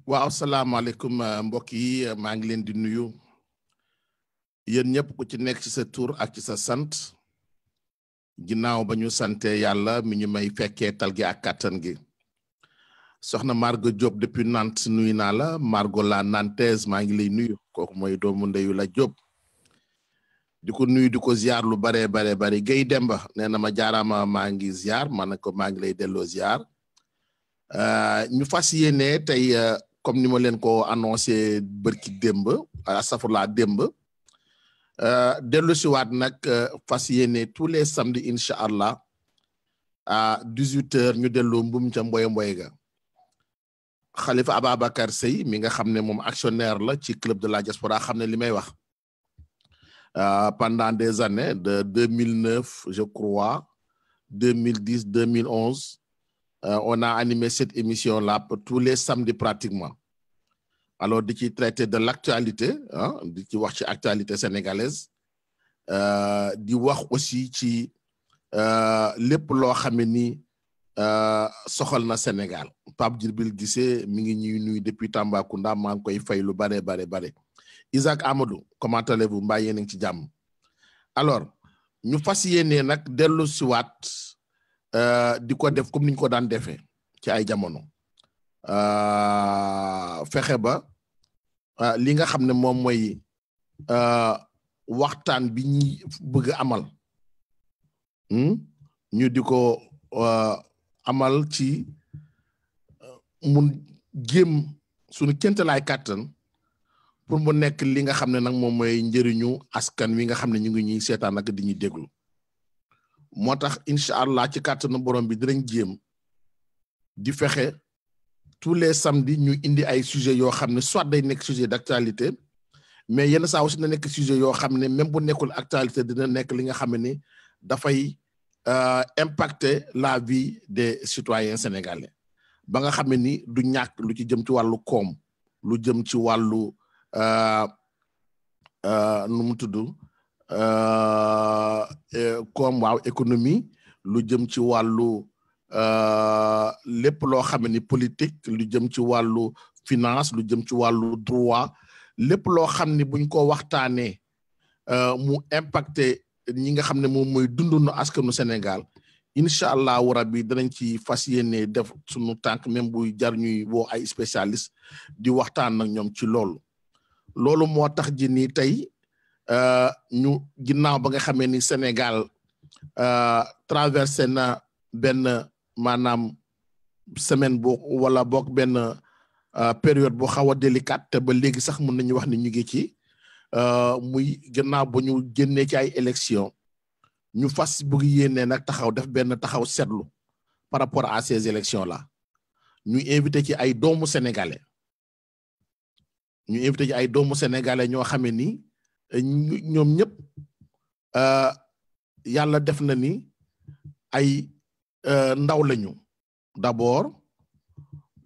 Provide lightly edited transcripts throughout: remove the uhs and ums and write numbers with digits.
waaw salaamaaleykum mbokk yi maa ngi leen di nuyu yéen ñëpp ku ci nekk ci sa tur ak ci sa sant ginnaaw ba ñu sante yàlla mi ñu may fekkee tal gi ak kàttan gi soxna Margot Diop depuis Nantes nuyu naa la Margot la Nantaise maa ngi lay nuyu kooku mooy doomu ndeyu la Diop di ko nuyu di ko ziar lu bare Guèye Demba nee na ma jaaraama maa ngi ziar ma ne ko maa ngi lay delloo ziar ñu fas yéene tey comme ni ma leen ko annoncé bërki démb astafurlaa démb dellu si waat nag fas yéene tous les samedis incha allah à 18h ñu delloo mbum ca mboy ga Khalifa Ababacar Seye mi nga xam ne moom actionnaire la ci club de la diaspora xam ne li may wax pendant des années de 2009 je crois 2010 2011 on a animé cette émission-là tous les samedis pratiquement. Alors, di ci traiter de l'actualité, hein, di ci wax ci actualité sénégalaise, di wax aussi ci lépp loo xam ne ni soxal na Sénégal. Pape Djibril Guissé mi ngi ñuy nuyu depuis Tambacounda maa ngi koy fay lu bare. Isaac Amadou, comment allez-vous? Mbaa yéen a ngi ci jàmm. Alors, ñu fas yéene nag dellu si waat di ko def comme niñ ko daan defee ci ay jamono fexe ba li nga xam ne moom mooy waxtaan bi ñi bëgg amal ñu di ko amal ci mun jéem suñu kéemtalaay kàttan pour mu nekk li nga xam ne nag moom mooy njëriñu askan wi nga xam ne ñu ngi ñuy seetaan ak di ñuy déglu moo tax incha allah ci kàttanu borom bi dinañ jéem di fexe tous les samedis ñu indi ay sujets yoo xam ne soit day nekk sujet d'actualité mais yenn saa aussi na nekk sujet yoo xam ne même bu nekkul actualité dina nekk li nga xam ne dafay impacter la vie des citoyens sénégalais ba nga xam ne ni du ñàkk lu ci jëm ci wàllu koom lu jëm ci wàllu nu mu tudd comme waaw économie lu jëm ci wàllu lépp loo xam ni politique lu jëm ci wàllu finance lu jëm ci wàllu droit lépp loo xam ni buñ ko waxtaanee mu impacté ñi nga xam ne moom mooy dundunu askanu Sénégal incha allahu rabbi danañ ci fas yéene def sunu tànk même bu jar ñuy woo ay spécialiste di waxtaan ak ñoom ci loolu moo tax ji ni tey ñu ginnaaw ba nga xamee ni Sénégal traversé na benn maanaam semaine bu wala boog benn période bu xaw a délicate te ba léegi sax mën nañu wax ni ñu ngi ci muy ginnaaw ba ñu génnee ci ay élection ñu fas bëgg yéene nag taxaw def benn taxaw seetlu par rapport à ces élections là ñu invité ci ay doomu sénégalais ñoo xam ni ñoom ñëpp yàlla def na ni ay ndaw lañu d'abord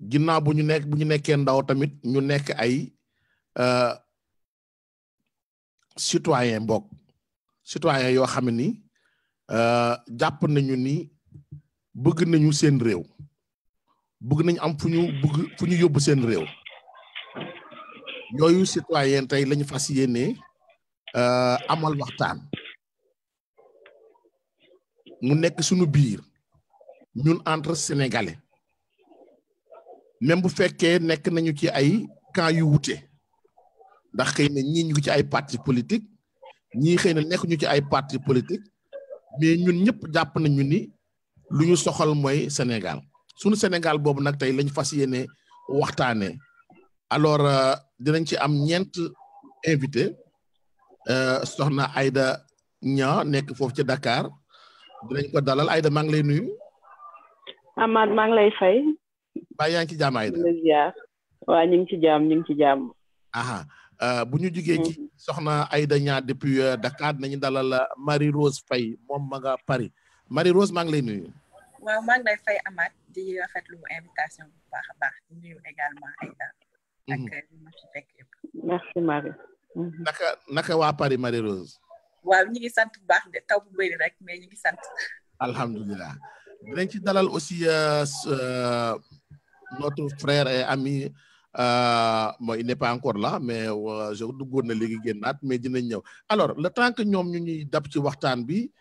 ginnaaw bu ñu nekkee ndaw tamit ñu nekk ay citoyen yoo xam ni jàpp nañu ni bëgg nañu seen réew bëgg nañu am fu ñu yóbbu seen réew yooyu citoyen tey lañu fas yéene amal waxtaan mu nekk suñu biir ñun entre sénégalais même bu fekkee nekk nañu ci ay camp yu wute ndax xëy na ñii ñu ngi ci ay parti politique ñii xëy na nekk ñu ci ay parti politique mais ñun ñëpp jàpp nañu ni lu ñu soxal mooy Sénégal suñu Sénégal boobu nag tey lañu fas yéene waxtaanee alors dinañ ci am ñeent invité soxna Aïda Niang nekk foofu ci Dakar dinañ ko dalal Aïda maa ngi lay nuyu. Amath maa ngi lay fay. ba yaa ngi ci jàmm Aïda. waaw ñu ngi ci jàmm. aha bu ñu jugee ci soxna Aïda Niang depuis Dakar nañu dalal Marie Rose Faye moom ma nga Paris Marie Rose maa ngi lay nuyu. waaw maa ngi lay fay Amath di rafetlu invitation bu baax a baax di nuyu également Aïda. ak li ma fi fekk yëpp. merci Marie. naka waa Paris Marie Rose. waaw ñu ngi sant bu baax de taw bu bëri rek mais ñu ngi sant. alhamdulilah dinañ ci dalal aussi notre frère et ami Bon, il n'est pas encore là mais je duggoon na léegi génnaat mais dinañ ñëw alors le temps que ñoom ñu ñuy dab ci waxtaan bi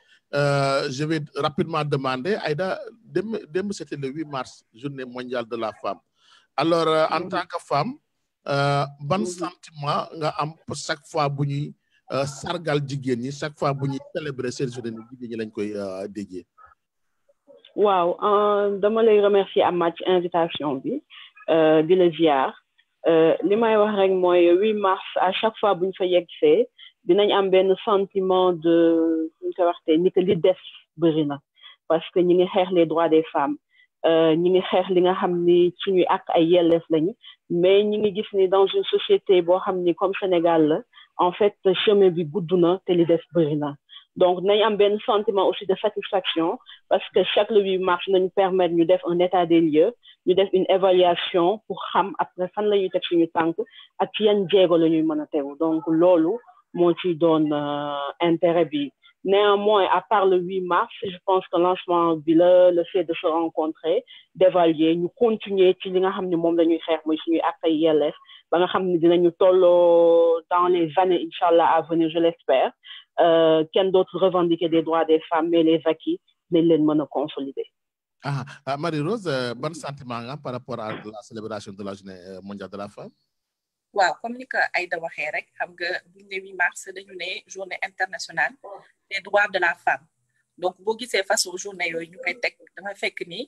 je vais rapidement demander Aïda démb c'était le 8 mars journée mondiale de la femme alors en tant que femme ban sentiment nga am chaque fois bu ñuy sargal jigéen ñi chaque fois bu ñuy célébrer cette journée ni jigéen ñi lañ koy déjee waaw dama lay remercier Amath ci invitation bi di la ziar li may wax rek mooy 8 mars à chaque fois bu ñu fa yeggsee dinañ am benn sentiment de ñu koy waxtee ni que li des bëri na parce que ñi ngi xeex les droits des femmes ñi ngi xeex li nga xam ni suñuy ak ay yelleef lañu mais ñi ngi gis ni dans une société boo xam ni comme Sénégal la en fait chemin bi gudd na te li des bëri na donc nañ am benn sentiment aussi de satisfaction parce que chaque le 8 mars nañu permettre ñu def un état des lieux ñu def une évaluation pour xam après fan la ñuy teg suñu tànk ak ci yan jéego la ñuy mën a tegu donc loolu moo ci doon intérêt bi néanmoins à part le 8 mars je pense que lancement bi le fait de se rencontrer d'évaluer ñu continuer ci li nga xam ne moom la ñuy xeex mooy suñuy ak ay yelleef ba nga xam ne dinañu tolloo dans les années inchallah à venir je l'espère kenn d'autre revendiquer des droits des femmes mais les acquis nañ leen mën a consolider. Marie-Rose ban sentiment nga par rapport à la célébration de la journée mondiale de la femme. waaw comme ni ko Aïda waxee rek xam nga bu ñu ne 8 mars dañu ne journée internationale des droits de la femme donc boo gisee façon journée yooyu ñu koy teg dafa fekk ni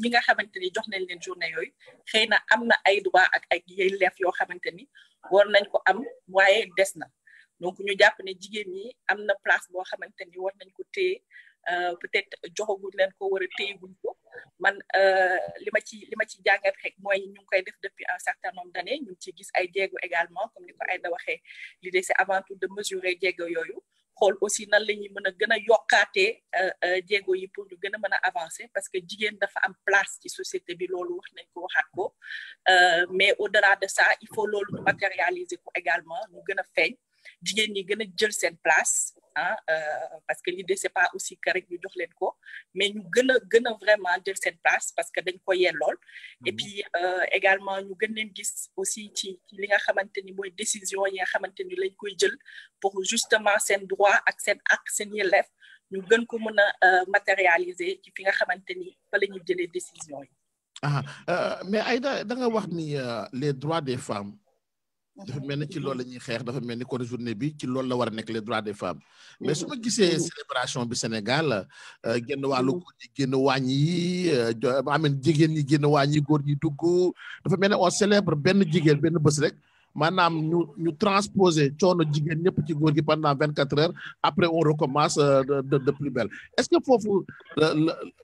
ñi nga xamante ni jox nañ leen journée yooyu xëy na am na ay droits ak ay yelleef yoo xamante ni war nañ ko am waaye des na donc ñu jàpp ne jigéen ñi am na place boo xamante ni war nañ ko téye peut-être joxaguñ leen ko war a téyeguñ ko man li ma ci jàngat rek mooy ñu ngi koy def depuis un certain nombre d'années ñu ngi ci gis ay jéego également comme ni ko Aïda waxee l'idée c'est avant tout de mesurer jéego yooyu xool aussi nan la ñuy mën a gën a yokkaatee jéego yi pour ñu gën a mën a avancer parce que jigéen dafa am place ci société bi loolu wax nañ ko waxaat ko mais au-delà de ça il faut loolu ñu matérialiser ko également ñu gën a feeñ jigéen ñi gën a jël seen place parce que l'idée c'est pas aussi que rek ñu jox leen ko mais ñu gën a vraiment jël seen place parce que dañ ko yellool et puis également ñu gën leen gis aussi ci li nga xamante ni mooy décision yi nga xamante ni lañ koy jël pour justement seen droit ak seen yelleef ñu gën ko mën a matérialiser ci fi nga xamante ni fa la ñuy jëlee décision yi. Mais Aïda da nga wax ni les droits des femmes. dafa mel ni ci loolu la ñuy xeex dafa mel ni kon journée bi ci loolu la war a nekk les droits des femmes mais su ma gisee célébration bi Sénégal génn wàllu góor ñi génn wàññi yi amen jigéen ñi génn wàññi góor ñi dugg dafa mel ni on célèbre benn jigéen benn bés rek maanaam ñu transposer coono jigéen ñëpp ci góor gi pendant 24 heures après on recommence de plus belle est-ce que foofu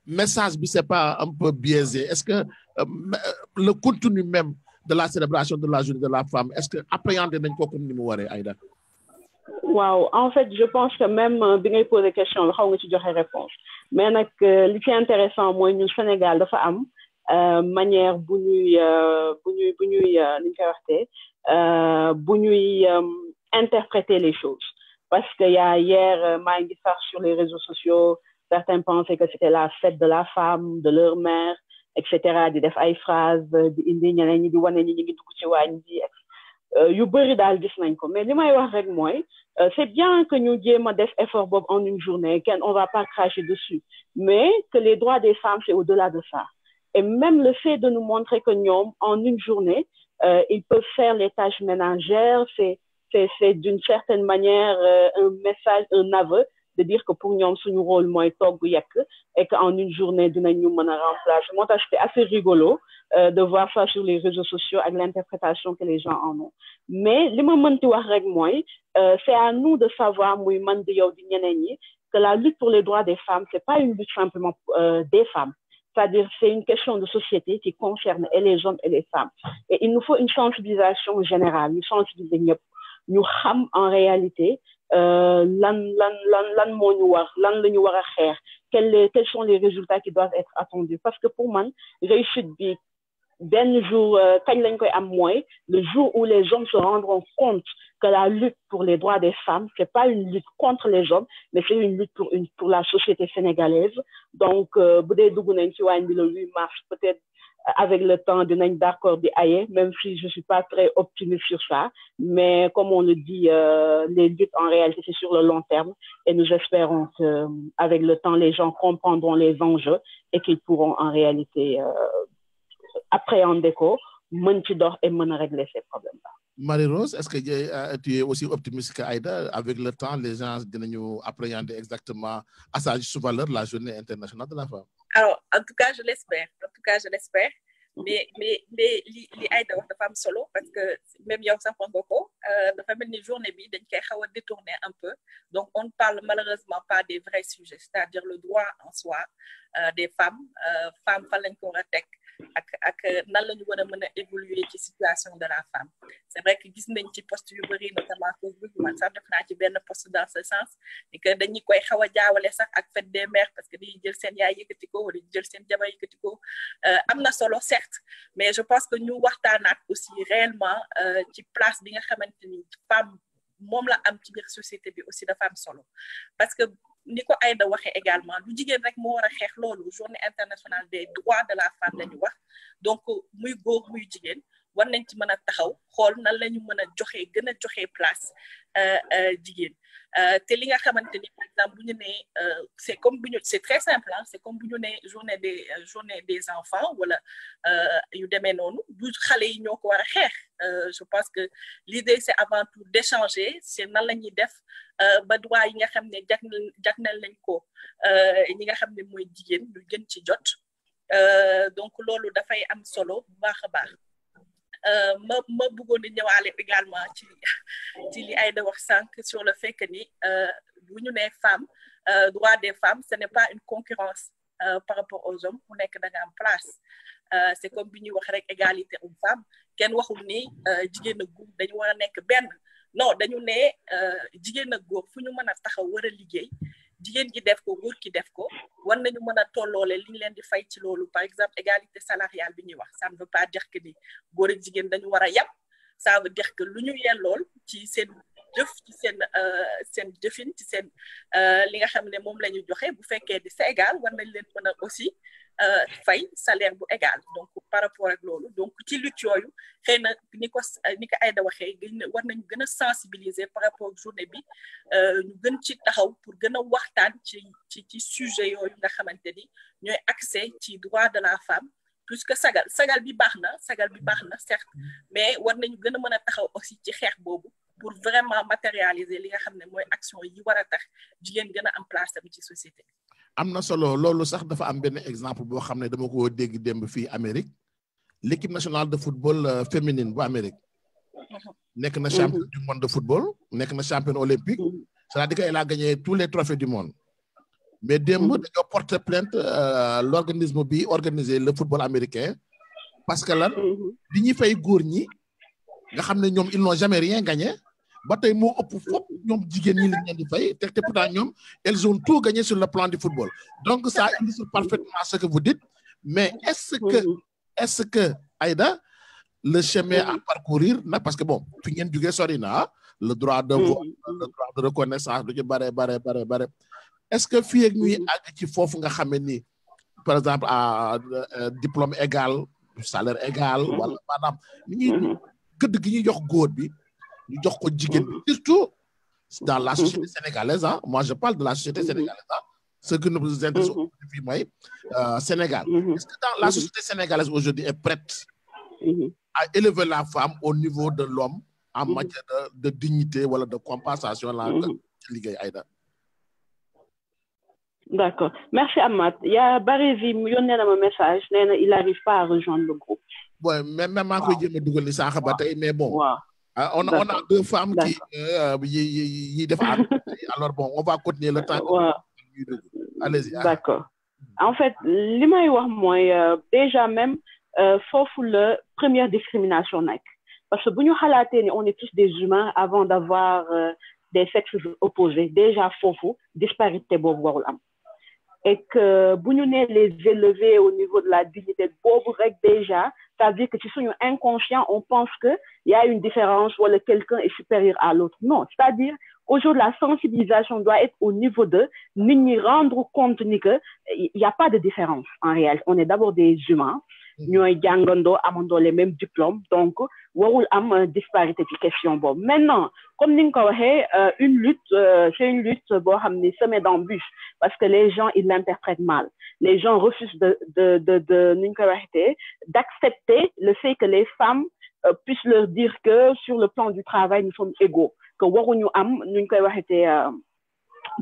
message bi c'est pas un peu biaisé est-ce que le contenu même de la célébration de la journée de la femme est-ce que appréhender nañ ko comme ni mu waree Aïda. waaw en fait je pense que même bi ngay poser question bi xaw nga ci joxe réponse mais nag li ci intéressant mooy ñun Sénégal dafa am manière bu ñuy ni ñu koy waxtee bu ñuy interpréter les choses parce que y a hier maa ngi sax sur les réseaux sociaux certains pensaient que c'était la fête de la femme de leur mère etc. di def ay phrases di indi ñeneen ñi di wane ñi ñu ngi dugg ci waañ bi yu bëri daal gis nañ ko mais li may wax rek mooy c'est bien que ñu jéem a def effort boobu en une journée on va pas cracher dessus mais que les droits des femmes c'est au-delà de ça et même le fait de nous montrer que ñoom en une journée ils peuvent faire les tâches ménagères c'est d'une certaine manière un message un aveu de dire que pour ñoom suñu rôle mooy togg yekk et que en une journée dinañu mën a remplacer moo tax c'était assez rigolo de voir ça sur les réseaux sociaux ak l'interprétation que les gens en ont mais li ma mënti wax rek mooy c'est à nous de savoir muy man di yow di ñeneen ñi que la lutte pour les droits des femmes c'est pas une lutte simplement des femmes c'est-à-dire c'est une question de société qui concerne et les hommes et les femmes et il nous faut une sensibilisation générale ñu sensibiliser ñëpp ñu xam en réalité lan moo ñu war lan la ñu war a xeex quels sont les résultats qui doivent être attendus parce que pour man réussite bi benn jour kañ lañ koy am mooy le jour où les hommes se rendront compte que la lutte pour les droits des femmes c'est pas une lutte contre les hommes mais c'est une lutte pour la société sénégalaise donc bu dee dugg nañ ci waañ bi le 8 mars peut-être avec le temps, dinañ d'accord di aye, même si je suis pas très optimiste sur ça. Mais comme on le dit, les luttes en réalité c'est sur le long terme, et nous espérons que avec le temps les gens comprendront les enjeux et qu'ils pourront en réalité appréhender ko, mën ci dox et mën a régler ces problèmes-là. Marie-Rose, est-ce que tu es aussi optimiste qu'Aïda? Avec le temps, les gens vont appréhender exactement à sa juste valeur la journée internationale de la femme. Alors, en tout cas, je l'espère. Mais li Aïda wax dafa am solo parce que même yow sax wax nga ko dafa mel ni journée bi dañ koy xaw a détourner un peu. Donc, on ne parle malheureusement pas des vrais sujets, c'est-à-dire le droit en soi des femmes. Femmes fan lañ ko war a teg ak nan la ñu war a mën a évoluer ci situation de la femme. C'est vrai que gis nañ ci poste yu bëri notamment Facebook man sax def naa ci benn poste dans ce sens et que dañuy koy xaw a jaawale sax ak fête des mères parce que dañuy jël seen yaay yëkkati ko wala jël seen jabar yëkkati ko am na solo certes mais je pense que ñu waxtaanaat aussi réellement ci place bi nga xamante ni femme moom la am ci biir société bi aussi dafa am solo parce que ni ko Aïda waxee également lu jigéen rek moo war a xeex loolu journée internationale des droits de la femme la ñu wax donc muy góor muy jigéen war nañ ci mën a taxaw xool nan la ñu mën a joxe gën a joxe place jigéen te li nga xamante ni par exemple bu ñu nee c'est comme bu ñu c'est très simple hein c'est comme bu ñu nee journée des enfants wala yu demee noonu du xale yi ñoo ko war a xeex je pense que l'idée c'est avant tout d'échanger c'est nan la ñuy def ba droit yi nga xam ne jagnal nañ ko ñi nga xam ne mooy jigéen ñu gën ci jot donc loolu dafay am solo bu baax a baax ma bëggoon di ñëwaale également ci li Aïda wax sànq sur le fait que ni bu ñu nee femme droit des femmes ce n'est pas une concurrence par rapport aux hommes ku nekk da nga am place c'est comme bi ñuy wax rek égalité homme-femme kenn waxul ni jigéen ak góor dañu war a nekk benn non dañu ne jigéen ak góor fu ñu mën a taxaw war a liggéey jigéen gi def ko góor ki def ko war nañu mën a tolloole li ñu leen di fay ci loolu par exemple égalité salariale bi ñuy wax ça ne veut pas dire que ni góor ak jigéen dañu war a yem ça veut dire que lu ñu yellool ci seen jëf ci seen jëfin ci seen li nga xam ne moom la ñu joxe bu fekkee di c'est égal war nañ leen mën a aussi fay salaire bu égal donc par rapport ak loolu donc ci lutte yooyu xëy na ni ko Aïda waxee war nañu gën a sensibiliser par rapport ak journée bi ñu gën ci taxaw pour gën a waxtaan ci sujet yooyu nga xamante ni ñooy accès ci droit de la femme plus que sagal bi baax na certes mais war nañu gën a mën a taxaw aussi ci xeex boobu pour vraiment matérialiser li nga xam ne mooy action yi war a tax jigéen gën a am place am ci société bi. am na solo loolu sax dafa am benn exemple boo xam ne dama ko dégg démb fii Amérique l'équipe nationale de football féminine bu Amérique nekk na championne du monde de football nekk na championne olympique c'est-à-dire qu'elle a gagné tous les trophées du monde mais démb dañoo porter plainte l'organisme bi organiser le football américain parce que lan li ñuy fay góor ñi nga xam ne ñoom ils n'ont jamais rien gagné ba tey moo ëpp fop ñoom jigéen ñi lañ leen di fay te pourtant ñoom elles ont tout gagné sur le plan du football donc ça illustre parfaitement ce que vous dites mais est-ce que Aïda le chemin à parcourir nag parce que bon fi ngeen jógee sori na le droit de vote le droit de reconnaissance du ci bare est-ce que fii ak ñuy àgg ci foofu nga xam ni par exemple à diplôme égal salaire égal wala maanaam ni ñuy gëdd gi ñuy jox góor bi ñu jox ko jigéen bi surtout dans la société sénégalaise hein moi je parle de la société sénégalaise hein ce que nous intéresse fii mooy Sénégal est-ce que dans la société sénégalaise aujourd'hui est prête à élever la femme au niveau de l'homme en matière de dignité wala de compensation la ci liggéey Aïda. D'accord merci Amath y a Barévi mu yónnee na ma message nee na il arrive pas à rejoindre le groupe. bon même maa ngi koy jéem a dugal ni sànq ba tey mais bon. on a deux femmes qui yi def alors bon on va continuer le temps. Allez-y. D'accord en fait li may wax mooy déjà même foofu la première discrimination nekk parce que bu ñu xalaatee ni on est tous des humains avant d'avoir des sexes opposés déjà foofu disparité boobu warul am et que bu ñu nee les élever au niveau de la dignité boobu rek déjà ça veut dire que ci suñu inconscient on pense que il y a une différence wala quelqu'un est supérieur à l'autre non c'est-à-dire aujourd'hui la sensibilisation doit être au niveau de nit ñi rendre compte ni que il y a pas de différence en réalité on est d'abord des humains ñooy jàngandoo amandoo les mêmes diplômes donc warul am disparité ci question boobu maintenant comme ni nga ko waxee une lutte c'est une lutte boo xam ni semée d'embûches parce que les gens ils l'interprètent mal les gens refusent ni nga ko waxee d'accepter le fait que les femmes puissent leur dire que sur le plan du travail nous sommes égaux que waruñu am ni nga koy waxee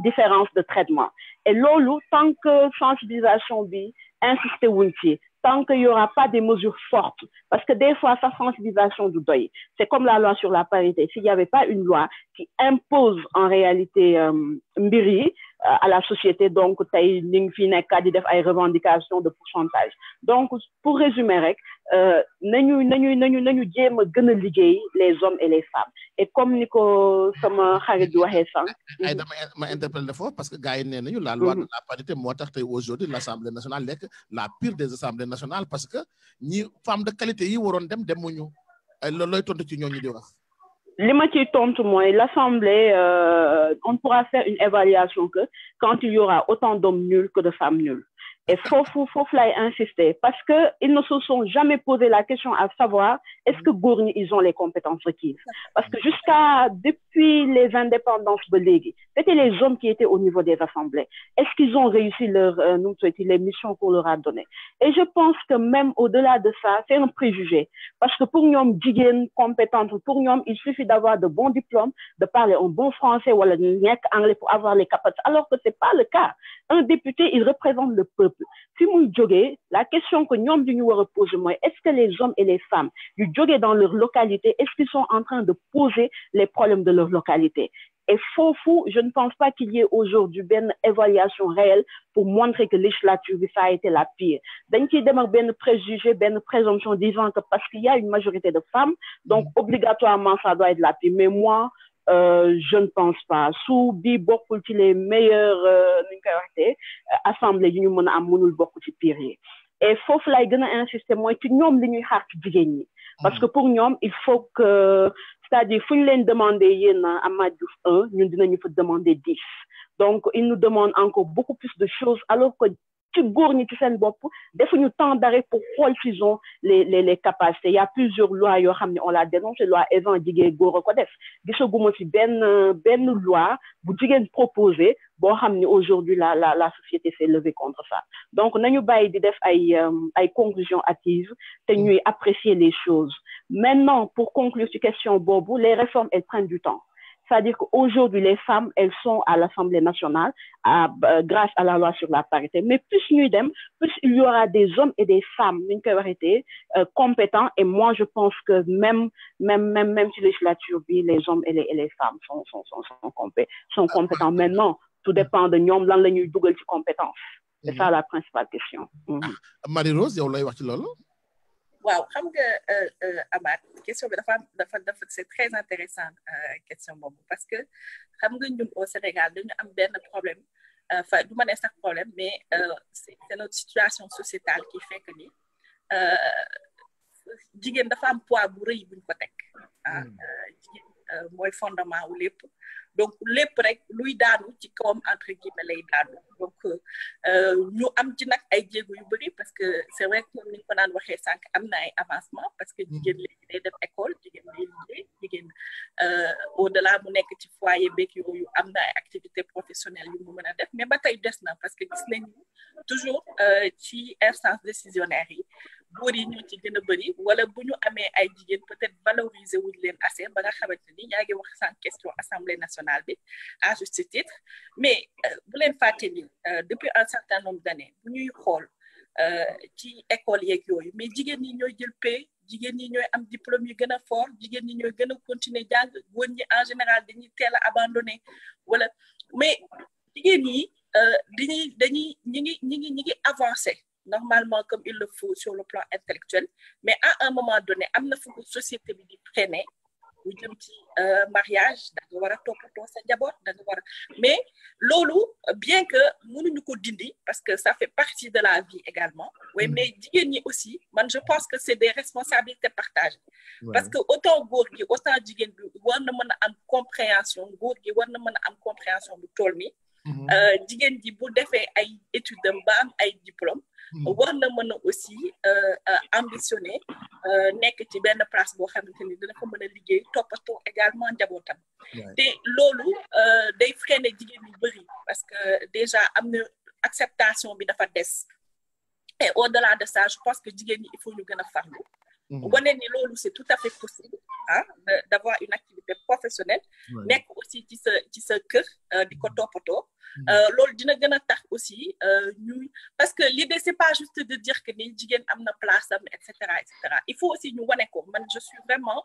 différence de traitement et loolu tant que sensibilisation bi insister wuñ ci tant qu'il n'y aura pas des mesures fortes. Parce que des fois, sa sensibilisation du deuil, c'est comme la loi sur la parité. S'il n'y avait pas une loi qui impose en réalité mbiri à la société, donc, tay ning fi nek di def ay revendications de pourcentage. Donc, pour résumer, nañu jéem a gën a liggéey les hommes et les femmes. Et comme ni ko sama xarit di waxee sànq. ay ma interpellé foofu parce que gars yi nee nañu la loi de la parité moo tax tey aujourd'hui l'Assemblée nationale nekk la pire des assemblées nationales parce que ñi femmes de qualité yi waroon demuñu loolu looy tontu ci ñooñu di wax. li ma ciy tontu mooy l'Assemblée on pourra faire une évaluation que quand il y aura autant d'hommes nuls que de femmes nulles. Et faut fly insister parce que ils ne se sont jamais posé la question à savoir est-ce que góor ñi ils ont les compétences requises parce que depuis les indépendances de légui c'était les hommes qui étaient au niveau des assemblées est-ce qu'ils ont réussi les missions qu'on leur a données et je pense que même au-delà de ça c'est un préjugé parce que pour ñoom jigéen compétente pour ñoom il suffit d'avoir de bons diplômes de parler un bon français wala ñu nekk anglais pour avoir les capacités alors que c'est pas le cas un député il représente le peuple si muy jógee la question que ñoom di ñu war a poser mooy est-ce que les hommes et les femmes yu jógee dans leur localité est-ce qu'ils sont en train de poser les problèmes de leur localité et foofu je ne pense pas qu'il y ait aujourd'hui benn évaluation réelle pour montrer que législature bi ça a été la pire dañ ciy dem ak benn préjugé benn présomption disant que parce qu'il y a une majorité de femmes donc obligatoirement ça doit être la pire mais moi je ne pense pas su bi bokkul ci les meilleurs ni ñu koy waxee assemblée yu ñu mën a am mënul bokk ci pire yi et foofu lay gën a insister mooy ci ñoom li ñuy xaar ci jigéen ñi parce que pour ñoom il faut que c'est-à-dire fu ñu leen demander yéen Amath Diouf 1 ñun dinañu fa demander 10 donc ils nous demandent encore beaucoup plus de choses alors que ci góor ñi ci seen bopp defuñu temps d'arrêt pour xool s'ils ont les capacités il y a plusieurs lois yoo xam ne on l'a dénoncé loi Evan jigéen góor a ko def gisaguma ci benn loi bu jigéen proposé boo xam ne aujourd'hui la société s'est levée contre ça donc nañu bàyyi di def ay conclusions hâtives te ñuy apprécier les choses maintenant pour conclure ci question boobu les réformes elles prennent du temps. C'est-à-dire qu'aujourd'hui, les femmes, elles sont à l'Assemblée nationale grâce à la loi sur la parité. Mais plus il y aura des hommes et des femmes compétents. Et moi, je pense que même si législature, les hommes et les femmes sont compétents. Maintenant, tout dépend de nous, dans les Google compétences. C'est ça la principale question. Marie-Rose, yow lay wax ci loolu. waaw xam nga Amath question bi dafa c'est très intéressant question boobu parce que xam nga ñun au Sénégal dañu am benn problème enfin du ma ne sax problème mais c'est notre situation sociétale qui fait que ni jigéen dafa am poids bu rëy buñ ko teg jigéen mooy fondement wu lépp donc lépp rek luy daanu ci kawam entre guillemets lay daanu donc ñu am ci nag ay jéego yu bëri parce que c'est vrai que ni ñu ko naan waxee sànq am na ay avancement parce que jigéen léegi day def école jigéen day liggéey jigéen au-delà mu nekk ci foyer beeg yooyu am na ay activités professionnelles yu mu mën a def mais ba tey des na parce que gis nañu toujours ci instance décisionnaire yi góor yi ñoo ci gën a bëri wala bu ñu amee ay jigéen peut-être valoriser wuñ leen assez ba nga xamante ni yaa ngi wax sànq question assemblée nationale bi à juste titre mais bu leen fàtte ni depuis un certain nombre d'années bu ñuy xool ci école yeeg yooyu mais jigéen ñi ñooy jël paie jigéen ñi ñooy am diplôme yu gën a fort jigéen ñi ñooy gën a continuer jàng góor ñi en général dañuy teel a abandonné wala mais jigéen ñi dañuy ñi ngi avancé normalement comme il le faut sur le plan intellectuel mais à un moment donné am na fu société bi di freiner bu jëm ci mariage da nga war a toppatoo sa njaboot da nga war a mais loolu bien que mënuñu ko dindi parce que ça fait partie de la vie également oui mais jigéen ñi aussi man je pense que c'est des responsabilités partagées parce que autant góor gi autant jigéen bi war na mën a am compréhension góor gi war na mën a am compréhension bu toll ni jigéen ji bu defee ay études am ba am ay diplôme war na mën a aussi ambitionner nekk ci benn place boo xamante ni dina fa mën a liggéey toppatoo également njabootam te loolu day freiner jigéen yu bëri parce que déjà am na acceptation bi dafa des et au-delà de ça je pense que jigéen ñi il faut ñu gën a farlu wane ni loolu c'est tout à fait possible hein d'avoir une activité professionnelle nekk aussi ci sa kër di ko toppatoo loolu dina gën a tax aussi ñuy parce que l'idée c'est pas juste de dire que ni jigéen am na place am et cetera il faut aussi ñu wane ko man je suis vraiment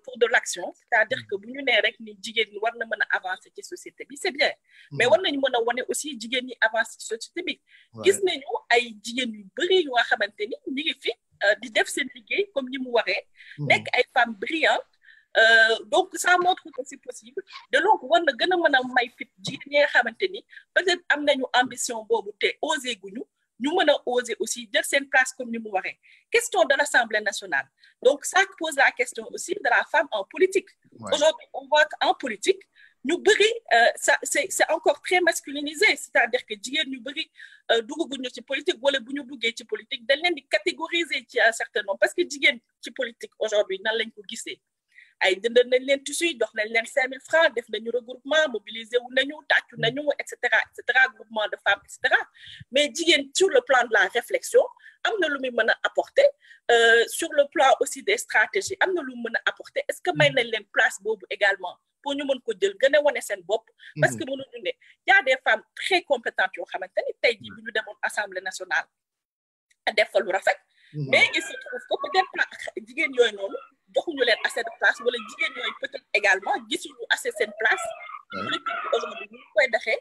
pour de l'action c'est-à-dire que bu ñu nee rek ni jigéen ñi war na mën a avancer ci société bi c'est bien mais war nañu mën a wane aussi jigéen ñi avancer ci société bi gis nañu ay jigéen yu bëri yu nga xamante ni ñu ngi fi di def seen liggéey comme ni mu waree nekk ay femmes brillantes donc ça montre que c'est possible de donc war na gën a mën a may fit jigéen ñi nga xamante ni peut-être am nañu ambition boobu te osé guñu ñu mën a oser aussi jël seen place comme ni mu waree question de l'Assemblée nationale donc ça pose la question aussi de la femme en politique aujourd'hui on voit qu'en politique ñu bëri ça c'est encore très masculinisé c'est-à-dire que jigéen ñu bëri dugguñu ci politique wala bu ñu duggee ci politique dañ leen di catégoriser ci un certain nombre parce que jigéen ci politique aujourd'hui nan lañ ko gisee ay jëndal nañ leen tissu jox nañ leen 5000 francs def nañu regroupement mobilisé wu nañu tàccu nañu et cetera groupement de femmes et cetera mais jigéen sur le plan de la réflexion am na lu muy mën a apporter sur le plan aussi des stratégies am na lu mu mën a apporter est-ce que may nañ leen place boobu également pour ñu mën ko jël gën a wane seen bopp parce que mënuñu ne y a des femmes très compétentes yoo xamante ni tey jii bu ñu demoon Assemblée nationale def fa lu rafet mais il se trouve que peut-être jigéen yooyu noonu joxuñu leen assez de place wala jigéen yooyu peut-être également gisuñu assez seen place politique bi aujourd'hui ñu koy doxee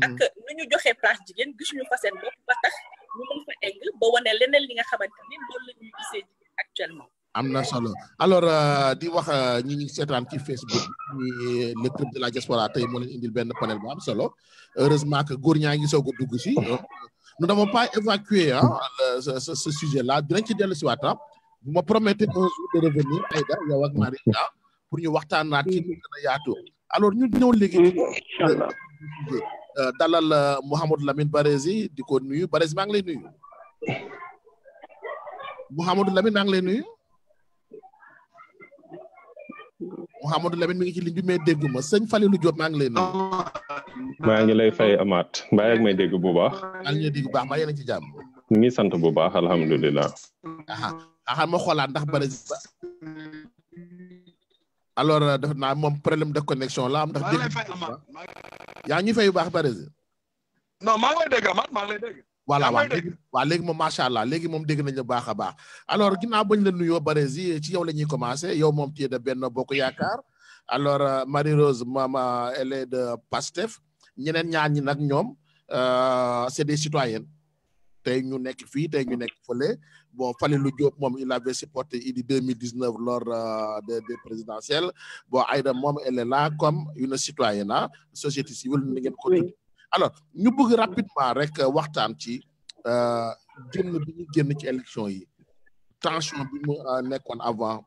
ak nu ñu joxee place jigéen gisuñu fa seen bopp ba tax ñu mën fa egg ba wane leneen li nga xamante ni loolu la ñuy gisee jigéen actuellement am na solo alors di wax ñi ngi seetaan ci Facebook ni le club de la diaspora tey moo leen indil benn panel bu am solo heureusement que góor ñaa ngi soog a dugg si nous n'avons pas évacué ce sujet-là dinañ ci dellu si waat vous me promettez un jour de revenir Aïda yow ak Maria pour ñu waxtaanaat ci lu gën a yaatu alors ñu ñëw léegi dalal Mouhamadou Lamine Barézy di ko nuyu Barézy maa ngi lay nuyu Mouhamadou Lamine maa ngi lay nuyu Mouhamadou Lamine mi ngi ci ligne bi mais dégguma sëñ Falilou Diop maa ngi lay nuyu maa ngi lay fay Amath mbaa yak may dégg bu baax maa ngi lay dégg bu baax maa yéen a ci jàmm ñu ngi sant bu baax alhamdulilah ma xoolaat ndax Barézy alors def naa moom problème de connexion la am ndax yaa ngi fay bu baax Barézy non maa ngi lay dégg Amath maa ngi lay dégg voilà waaw léegi moom macha allah léegi moom dégg nañu baax a baax alors ginnaaw bañ la nuyoo Barézy ci yow la ñuy commencer yow moom tu es de Benno Bokk Yaakaar alors Marie-Rose Mama elle est de Pastef ñeneen ñaar ñi nag ñoom c'est des citoyennes tey ñu nekk fii tey ñu nekk fële bon Falilou Diop moom il avait supporté Idy 2019 lors des présidentielles bon Aïda moom elle est là comme une citoyenne société civile ni ngeen ko tudd alors ñu bëgg rapidement rek waxtaan ci génn bi ñu génn ci élection yi tension bi mu nekkoon avant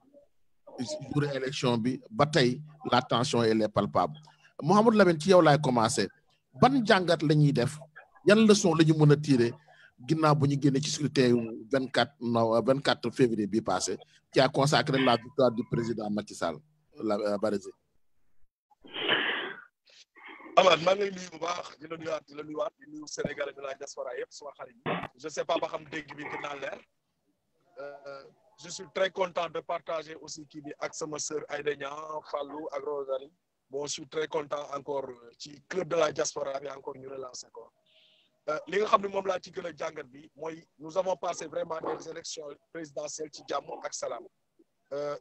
jour élection bi ba tey la tension elle est palpable Mouhamadou Lamine ci yow laay commencer ban jàngat la ñuy def yan leçon la ñu mën a tirer ginnaaw bu ñu génne ci scrutin 24 février bi passé qui a consacré la victoire du président Macky Sall Barézy Amath maa ngi lay nuyu bu baax di la nuyuwaat di nuyu Sénégalais de la diaspora yëpp suma xarit je sais pas ba xam dégg bi dinaa leer je suis très content de partager aussi kii bi ak sama sœur Aïda Niang Fallou ak Rosalie bon je suis très content encore ci club de la diaspora bi encore ñu relancer ko li nga xam ne moom laa ci gën a jàngat bi mooy nous avons passé vraiment des élections présidentielles ci jàmm ak salaam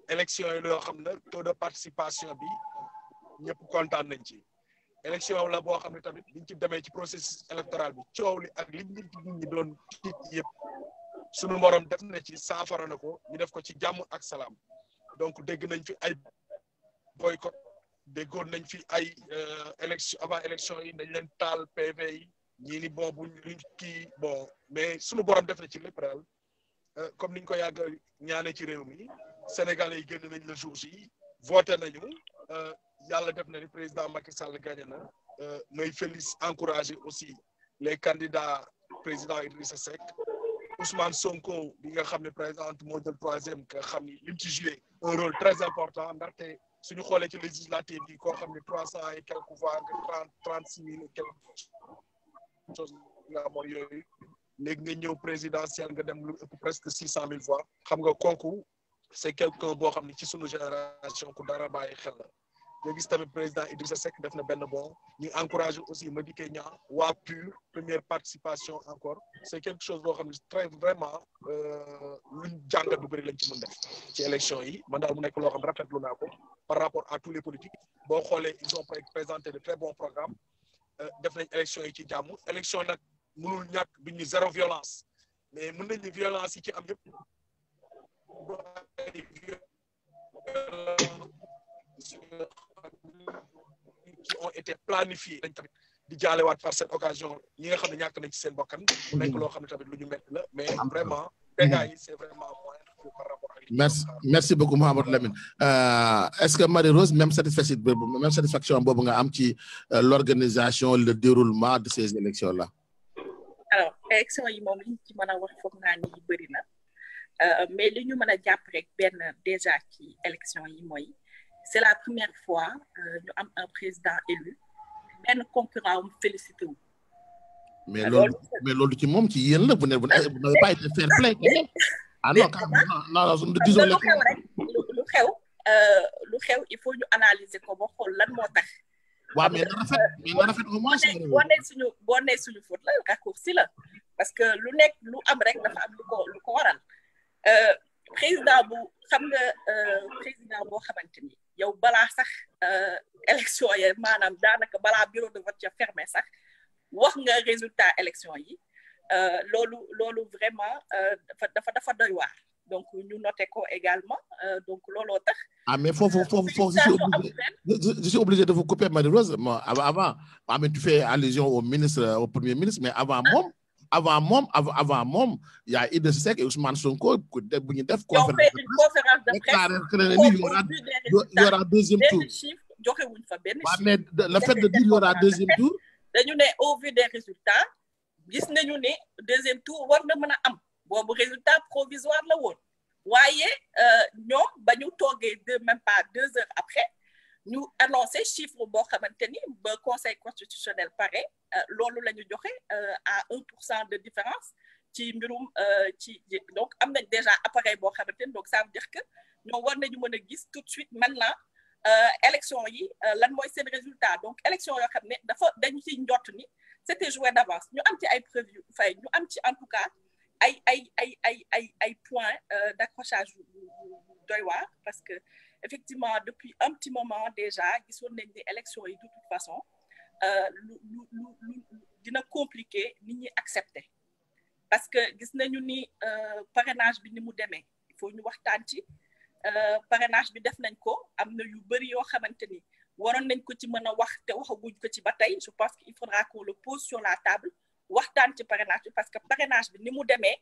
élections yi loo xam ne taux de participation bi ñëpp kontaan nañ ci élection la boo xam ne tamit biñ ci demee ci processus électoral bi coow li ak li nit ñi doon tiit yëpp sunu morom def na ci saafara na ko ñu def ko ci jàmm ak salaam donc dégg nañ fi ay boycott déggoon nañ fi ay élection avant élection yi nañ leen taal PV yi ñii ni bon bu kii bon mais sunu borom def na ci lépp daal comme niñ ko yàgg ñaane ci réew mi Sénégalais yi génn nañ le jour yi voté nañu yàlla def na ni président Macky Sall gagné na may encourager aussi les candidats président Idrissa Seck Ousmane Sonko bi nga xam ne président moo jël troisième nga xam ni lim ci joué un rôle très important ndaxte suñu xoolee ci législative bi koo xam ne 300 et quelques voix nga 36 000 et quelques chose nga amoon yooyu léegi nga ñëw présidentiel nga dem lu ëpp presque 600 000 voix xam nga kooku c'est quelqu'un boo xam ne ci suñu génération ku dara bàyyi xel la nga gis tamit président Idrissa Seck def na benn bon ñu encouragé aussi Madické Niang waa PUR première participation encore c'est quelque chose boo xam ne très vraiment luñ jàngat bu bëri lañ ci mën def ci élection yi man daal mu nekk loo xam rafetlu naa ko par rapport à tous les politiques boo xoolee ils ont présenté de très bons programmes def nañ élection yi ci jàmm élection nag mënul ñàkk duñ ñu zéro violence mais mën nañ ni violence yi ci am yëpp qui ont été planifiés dañ tamit di jaalewaat par cette occasion ñi nga xam ne ñàkk nañ ci seen bokkan mu nekk loo xam ne tamit lu ñu métti la mais vraiment dégâts yi c'est vraiment moindre par rapport ak merci beaucoup Mouhamadou Lamine est-ce que Marie-Rose même satisfaction boobu nga am ci l'organisation le déroulement de ces élections là. Alors élections yi moom li ñu ci mën a wax foog naa ni bëri na mais li ñu mën a jàpp rek benn déjà ci élection yi mooy c'est la première fois ñu am un président élu benn concurrent am félicité wu. mais loolu ci moom ci yéen la vous n'avez pas été fair play ah non non disons lu xew rek lu xew il faut ñu analyser ko ba xool lan moo tax. waaw mais na rafet au moins. boo nee suñu faute la raccourci la parce que lu nekk lu am rek dafa am lu ko waral président bu xam nga président boo xamante ni yow balaa sax élection yi maanaam daanaka balaa bureau de vote ya fermé sax wax nga résultat élection yi loolu vraiment dafa doy waar donc ñu noté ko également donc looloo tax. ah mais foofu je suis obligé de vous couper Marie-Rose avant tu fais allusion au premier ministre mais avant moom y a Idrissa Seck et Ousmane Sonko bu ñu def conférence de presse il y aura deuxième tour joxe wuñ fa benn chiffre mais le fait de dire il y aura deuxième tour dañu ne au vu des résultats gis nañu ne deuxième tour war na mën a am boobu résultat provisoire la woon waaye ñoom ba ñu toogee même pas 2 heures après ñu annoncé chiffre boo xamante ni ba conseil constitutionnel pare loolu la ñu joxe à 1% de différence ci mbirum donc am nañ déjà appareil boo xamante ni donc ça veut dire que ñoom war nañu mën a gis tout de suite maintenant élection yi lan mooy seen résultat donc élection yoo xam ne dañu ci njott ni c'était joué d'avance ñu am ci ay preuves yu fay ñu am ci en tout cas ay points d'accrochage doy waar parce que effectivement depuis un petit moment déjà gisoon nañ ni élection yi de toute façon lu dina compliqué nit ñi accepter parce que gis nañu ni parrainage bi ni mu demee il faut ñu waxtaan ci parrainage bi def nañ ko am na yu bëri yoo xamante ni waroon nañ ko ci mën a wax te waxaguñ ko ci ba tey je pense qu'il faudra qu'on le pose sur la table waxtaan ci parrainage bi parce que parrainage bi ni mu demee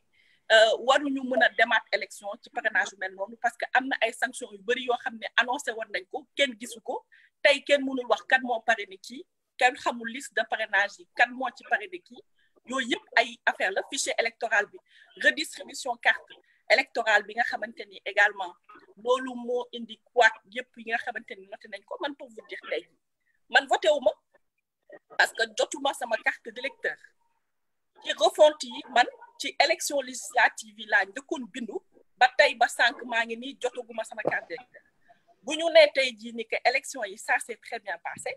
waruñu mën a demaat élection ci parrainage yu mel noonu parce que am na ay sanctions yu bëri yoo xam ne annoncé woon nañ ko kenn gisu ko tey kenn mënul wax kan moo parrainé kii kenn xamul liste de parrainage yi kan moo ci parrainé kii yooyu yëpp ay affaire la fichier électoral bi redistribution carte électorale bi nga xamante ni également loolu moo indi quoi yëpp yi nga xamante ni noté nañ ko man pour vous dire tey man voté wu ma parce que jotuma sama carte d'électeur ci refonte yi man ci élection législative yi laa njëkkoon bindu ba tey ba sànq maa ngi nii jotaguma sama carte d'électeur bu ñu nee tey jii ni que élection yi ça s'est très bien passé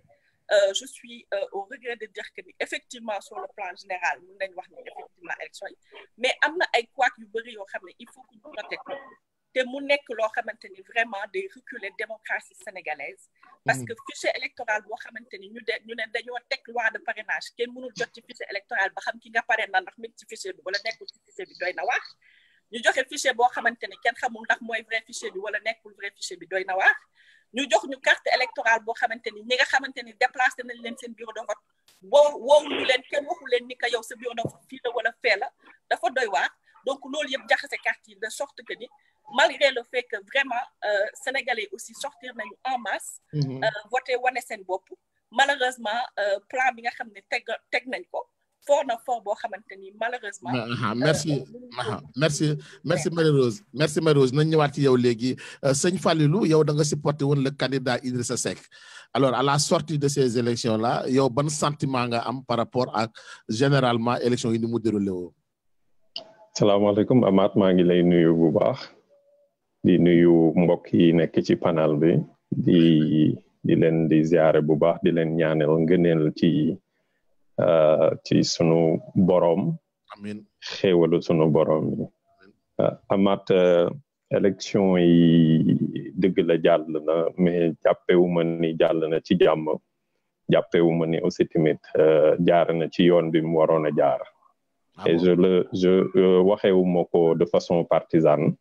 je suis au regret de dire que ni effectivement sur le plan général mun nañ wax ni effectivement élection yi mais am na ay couac yu bëri yoo xam ne il faut que ñu noté ko te mu nekk loo xamante ni vraiment day reculer démocratie sénégalaise parce que fichier électoral boo xamante ni ñu ne dañoo teg loi de parrainage kenn mënul jot ci fichier électoral ba xam ki nga parrain na ndax mi ci fichier bi wala nekkul ci fichier bi doy na waar ñu joxe fichier boo xamante ni kenn xamul ndax mooy vrai fichier bi wala nekkul vrai fichier bi doy na waar ñu jox ñu carte électorale boo xamante ni ñi nga xamante ni déplacé nañ leen seen bureau de vote woowu leen kenn waxu leen ni que yow sa bureau de vote fii la wala fee la dafa doy waar donc loolu yëpp jaxase carte yi de sorte que ni malgré le fait que vraiment sénégalais aussi sortir nañu en masse voté wane seen bopp malheureusement plan bi nga xam ne teg nañ ko fort na fort boo xamante ni malheureusement. merci Marie-Rose nañ ñëwaat ci yow léegi sëñ Falilou yow da nga supporté woon le candidat Idrissa Seck alors à la sortie de ces élections là yow ban sentiment nga am par rapport ak généralement élections yi ni mu déroulé woo. salaamaaleykum Amath maa ngi lay nuyu bu baax di nuyu mbokk yi nekk ci panel bi di leen di ziare bu baax di leen ñaanal ngëneel ci sunu borom. Amiin xéewalu sunu borom yi. Amath élection yi dëgg la jàll na mais jàppewuma ni jàll na ci jàmm jàppewuma ni aussi tamit jaar na ci yoon bi mu waroon a jaar. Et je waxewuma ko de façon partisane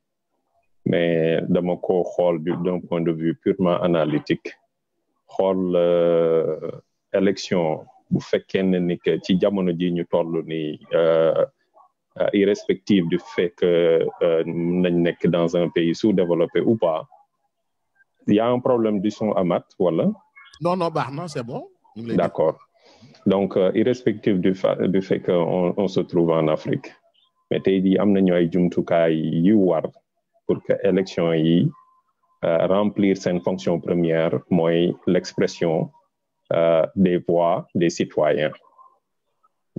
mais dama ko xool d'un point de vue purement analytique xool élection bu fekkee ne ni que ci jamono ji ñu toll ni irrespective du fait que nañ nekk dans un pays sous-développé ou pas il y a un problème du son Amath wala non baax na c'est bon d'accord donc irrespective du fait que on se trouve en Afrique mais tey jii am nañu ay jumtukaay yu war pour que élection yi remplir seen fonction première mooy l'expression des voix des citoyens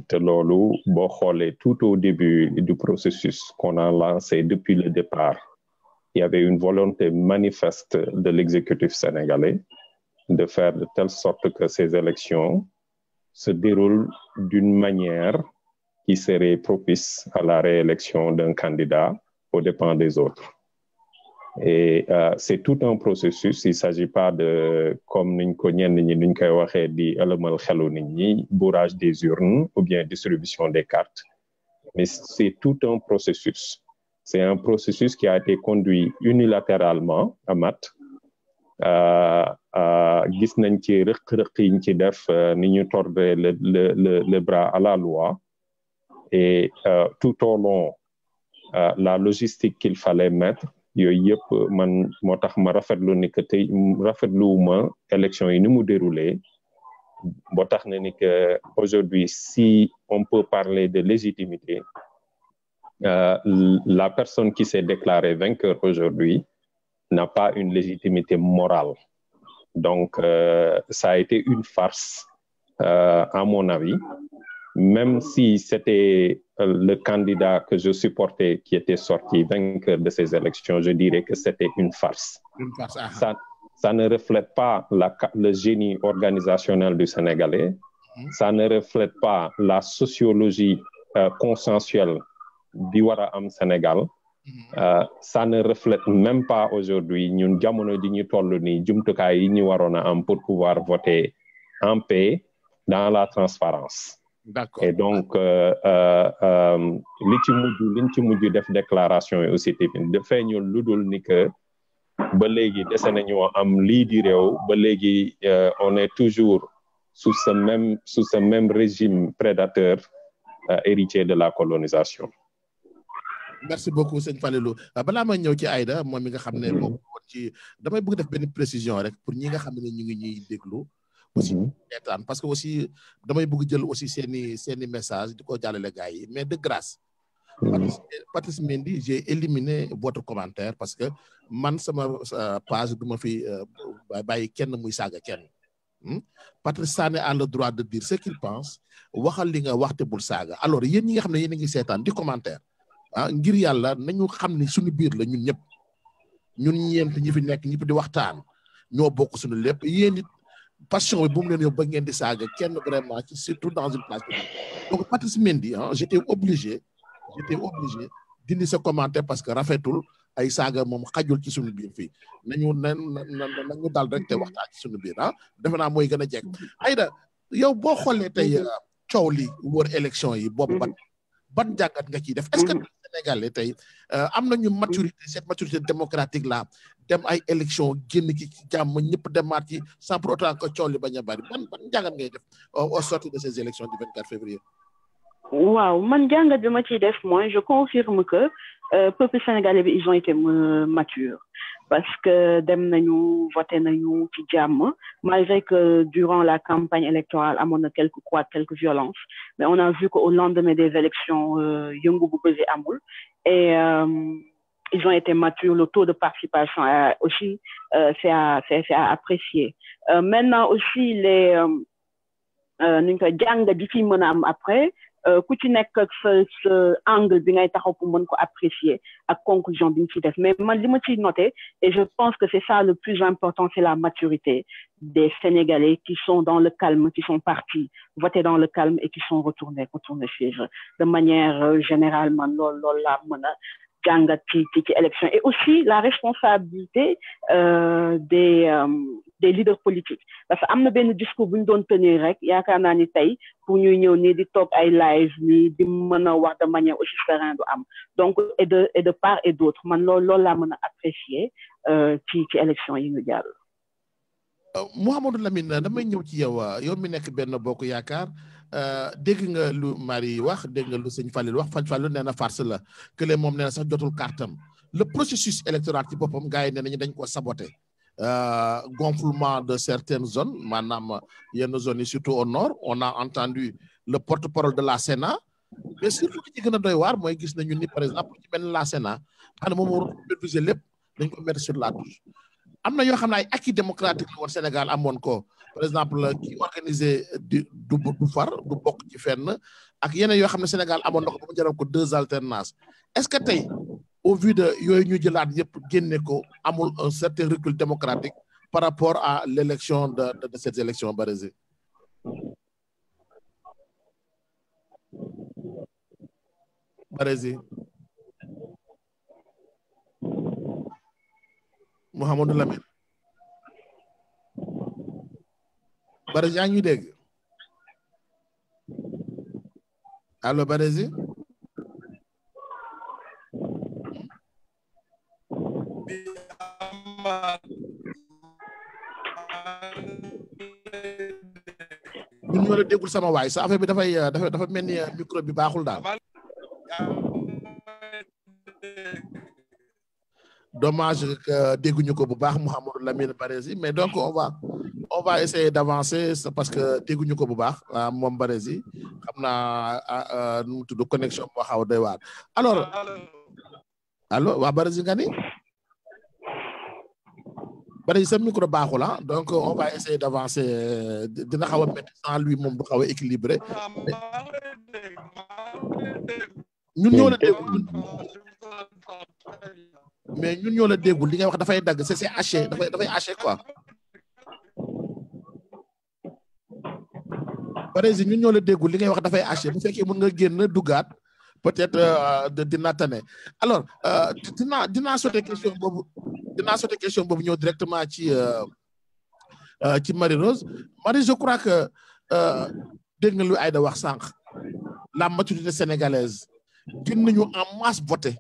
te loolu boo xoolee tout au début du processus qu'on a lancé depuis le départ il y avait une volonté manifeste de l'exécutif sénégalais de faire de telle sorte que ces élections se déroulent d'une manière qui serait propice à la réélection d'un candidat aux dépens des autres. Et c'est tout un processus. Il ne s'agit pas de, comme niñ ko ñenn ñi nuñ koy waxee di ëlëmal xelu nit ñi, bourrage des urnes ou bien distribution des cartes. Mais c'est tout un processus. C'est un processus qui a été conduit unilatéralement, Amath. Gis nañ ci rëq-rëq yiñ ci def ni ñu tordre le bras à la loi. Et tout au long, la logistique qu'il fallait mettre, yooyu yëpp man moo tax ma rafetlu ni que tey rafetluwuma élection yi ni mu déroulé boo tax na ni que aujourd'hui si on peut parler de légitimité la personne qui s'est déclarée vainqueur aujourd'hui n'a pas une légitimité morale donc ça a été une farce à mon avis même si c'était le candidat que je supportais qui était sorti vainqueur de ces élections, je dirais que c'était une farce. Une farce. Ça ne reflète pas le génie organisationnel du Sénégalais, ça ne reflète pas la sociologie consensuelle du wara am Sénégal, ça ne reflète même pas aujourd'hui ñun jamono di ñu toll ni jumtukaay yi ñu waroon a am pour pouvoir voter en paix dans la transparence. D'accord. Et donc liñ ci mujj def déclaration yi aussi tamit dafay ñu ludul ni que ba léegi dese nañu am lii di réew ba léegi on est toujours sous ce même régime prédateur héritier de la colonisation. Merci beaucoup sëñ Falilou balaa may ñëw ci Aïda moom mi nga xam ne moom ci damay bëgg def benn précision rek pour ñi nga xam ne ñu ngi ñuy déglu. aussi parce que aussi damay bëgg jël aussi seeni message di ko jàllale gars yi mais de grâce Patrice Mendy j'ai éliminé votre commentaire parce que man sama page du ma fi bàyyi kenn muy saaga kenn Patrice Sané a le droit de dire ce qu'il pense waxal li nga waxte bul saaga alors yéen ñi nga xam ne yéen a ngi seetaan di commentaire ngir yàlla nañu xam ne suñu biir la ñun ñëpp ñun ñeent ñi fi nekk ñëpp di waxtaan ñoo bokk suñu lépp yéen it passion bi bu mu leen yóbbu ba ngeen di saaga kenn vraiment surtout dans une place publique donc Patrice Mendy j'étais obligé dindi sa commentaire parce que rafetul ay saaga moom xajul ci suñu biir fii nañu dal rek te waxtaan ci suñu biir defe naa mooy gën a jekk Aïda yow boo xoolee tey coow li wër élection yi boobu ban jàngat nga ciy def est-ce que Sénégalais tey am nañu maturité cette maturité démocratique là dem ay élection génn ci jàmm ñëpp demaat ci sans pour autant que coow li bañ a bari ban jàngat ngay def au sortir de ces élections du 24 février. waaw man jàngat bi ma ciy def mooy je confirme que peuple sénégalais ils ont été matures parce que dem nañu voté nañu ci jàmm malgré que durant la campagne électorale amoon na quelques violences mais on a vu qu'au lendemain des élections yëngu bu bëri amul et ils ont été matures, le taux de participation aussi c'est à apprécier maintenant aussi les nuñ ko jàng di ci mën a am après ku ci nekk ak sa angle bi ngay taxaw pour mën ko apprécier ak conclusion bi ñu ci def mais man li ma ciy noté et je pense que c'est ça le plus important c'est la maturité des Sénégalais qui sont dans le calme qui sont partis voter dans le calme et qui sont retournés chez eux de manière générale man loolu laa mën a jàngat ci élection et aussi la responsabilité des leaders politiques parce que am na benn discours bu ñu doon tenir rek yaakaar naa ni tey pour ñuy ñëw nii di toog ay live nii di mën a wax de manière aussi sereine du am donc et de part et d'autre man loolu laa mën a apprécier ci élection yi ñu jàll. Mouhamadou Lamine damay ñëw ci yow mi nekk benn bokk yaakaar dégg nga lu Marie wax dégg nga lu sëñ Fallil wax Fallil nee na farce la que les moom nee na sax jotul kartam le processus électoral ci boppam gars yi nee nañu dañ ko saboté gonflement de certaines zones maanaam yenn zones yi surtout au nord on a entendu le porte-parole de la Sénat mais surtout li ci gën a doy waar mooy gis nañu ni par exemple ci benn la Sénat xam ne moom moo superviser lépp dañ ko mettre sur la touche am na yoo xam ne ay acquis démocratique la woon Sénégal amoon ko par exemple ki organisé du far du bokk ci fenn ak yeneen yoo xam ne Sénégal amoon na ko ba mu jaral ko 2 alternances est-ce que tey au vu de yooyu ñu jëlaat yëpp génne ko amul un certain recul démocratique par rapport à l'élection de cette élection Barézy Mouhamadou Lamine Barézy yaa ngi dégg allo Barézy ñun ñoo la déggul sama waay sa affaire bi dafa mel ni micro bi baaxul daal dommage que dégguñu ko bu baax Mouhamadou Lamine Barézy mais donc on va essayer d'avancer parce que dégguñu ko bu baax moom Barézy xam naa nu mu tudd connexion boo xaw doy waar alors allo waa Barézy nga ni Barézy sa micro baaxul donc on va essayer d'avancer dina xaw a métti sans lui moom du xaw a équilibré ñun ñoo la déggul mais ñun ñoo la déggul li ngay wax dafay dagg c'est haché dafay haché quoi Barézy ñun ñoo la déggul li ngay wax dafay haché bu fekkee mën nga génn duggaat peut-être dina tane alors dinaa sauter question boobu ñëw directement ci Marie-Rose Marie je crois que dégg nga lu Aïda wax sànq la maturité sénégalaise gën nañu en masse voté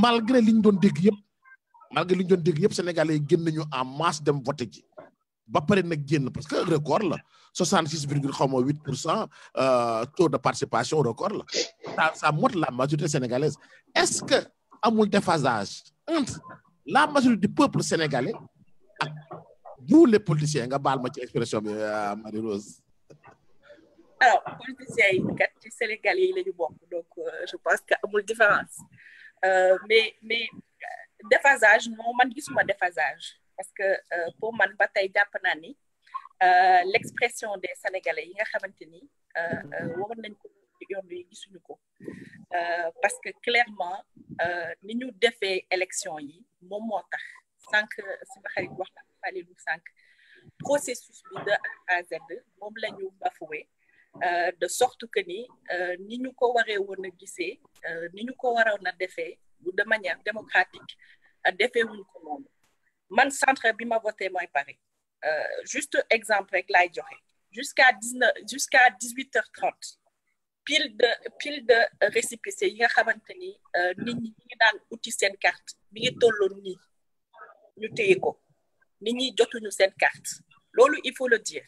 malgré li ñu doon dégg yëpp Sénégalais yi gën nañu en masse dem voté ji ba pare nag génn parce que record la 66,8% taux de participation record la ça montre la majorité sénégalaise est-ce que amul déphasage entre la majorité du peuple sénégalais ak vous les politiciens nga baal ma ci expression bi Marie-Rose alors politiciens yi kat ci Sénégalais yi la ñu bokk donc je pense que amul différence mais déphasage non man gisuma déphasage parce que pour man ba tey jàpp naa ni l'expression des Sénégalais yi nga xamante ni waroon nañ ko yoon yi gisuñu ko parce que clairement ni ñu defee élection yi moom moo tax sànq sama xarit wax na Falilou sànq processus bi de A à Z moom la ñu bafoué de sorte que ni ñu ko waree woon a gisee ni ñu ko waroon a defee de manière démocratique defee wuñ ko noonu man centre bi ma voté mooy Paris juste exemple rek laay joxe jusqu'à 18h30 pile de récépissé yi nga xamante ni nit ñi ngi daan uti seen carte bi ngi tolloon nii ñu téye ko nit ñi jotuñu seen carte loolu il faut le dire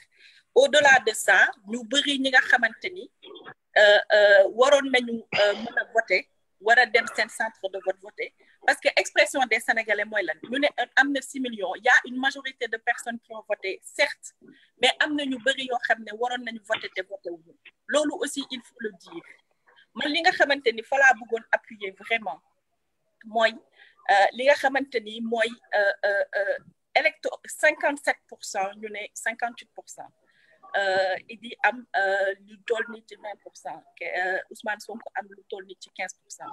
au-delà de ça ñu bëri ñi nga xamante ni waroon nañu mën a voter war a dem seen centre de vote voter parce que expression des Sénégalais mooy lan ñu ne am na 6 millions il y a une majorité de personnes qui ont voté certes mais am na ñu bëri yoo xam ne waroon nañu voter te voté wuñu loolu aussi il faut le dire man li nga xamante ni fa laa bëggoon appuyer vraiment mooy li nga xamante ni mooy électeur 57% ñu ne 58%. Idi am lu toll ni ci 20% Ousmane Sonko am lu toll ni ci 15%.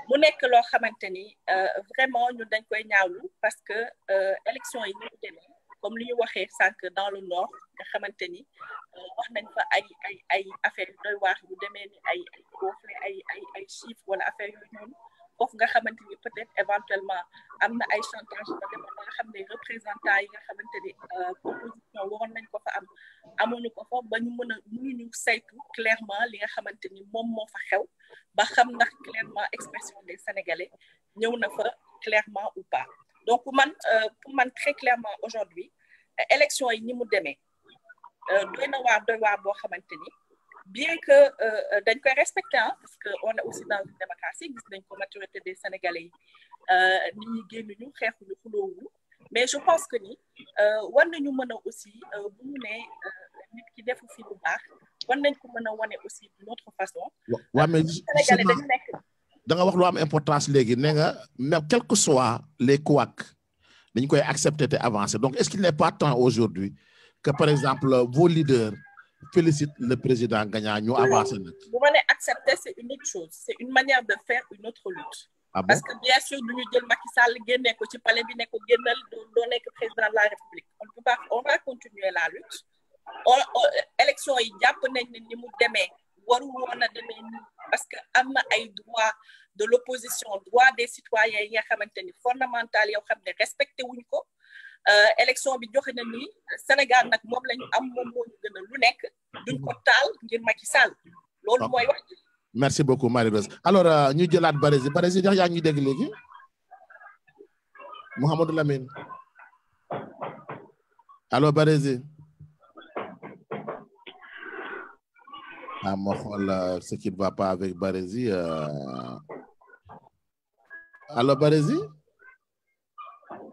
mu nekk loo xamante ni vraiment ñun dañ koy ñaawlu parce que élection yi ñu demee comme li ñu waxee sànq dans le nord nga xamante ni wax nañ fa ay affaire yu doy waar yu demee ni ay conflit ay chiffres wala affaire yooyu noonu foofu nga xamante ni peut-être éventuellement am na ay chantage ba demoon nga xam ne représentants yi nga xamante ni opposition waroon nañ ko fa am amuñu ko fa ba ñu mënuñu saytu clairement li nga xamante ni moom moo fa xew ba xam ndax clairement expression des Sénégalais ñëw na fa clairement ou pas donc pour man très clairement aujourd'hui élection yi ni mu demee doy na waar boo xamante ni bien que dañ koy respecter parce que on est aussi dans une démocratie gis nañ ko majorité des Sénégalais yi nit ñi génnuñu xeexuñu xuloowuñu mais je pense que ni war nañu mën a aussi bu ñu ne nit ki defu fi lu baax war nañ ko mën a wane aussi d'une autre façon. waaw mais Sénégalais dañu nekk. da nga wax lu am importance léegi ne nga même quel que soit les couacs dañ koy accepter te avancer donc est-ce qu'il n'est pas temps aujourd'hui que par exemple vos leaders félicitent le président gagnant ñu avancer nag. bu ma nee accepter c'est une autre chose c'est une manière de faire une autre lutte. Ah bon? Parce que bien sûr duñu jël Macky Sall génnee ko ci palais bi ne ko génnal doo nekk président de la République on va continuer la lutte élection yi jàpp nañ ne ni mu demee waru woon a demee nii parce que am na ay droit de l'opposition droit des citoyens yi nga xamante ni fondamental yoo xam ne respecté wuñ ko élection bi joxe na ni Sénégal nag moom la ñu am moom moo ñu gën a lu nekk duñ ko taal ngir Macky Sall loolu mooy wax ji. Merci beaucoup Marie-Rose alors ñu jëlaat Barézy ndax yaa ngi dégg léegi Mouhamadou Lamine allo Barézy ma xool ce qui ne va pas avec Barézy allo Barézy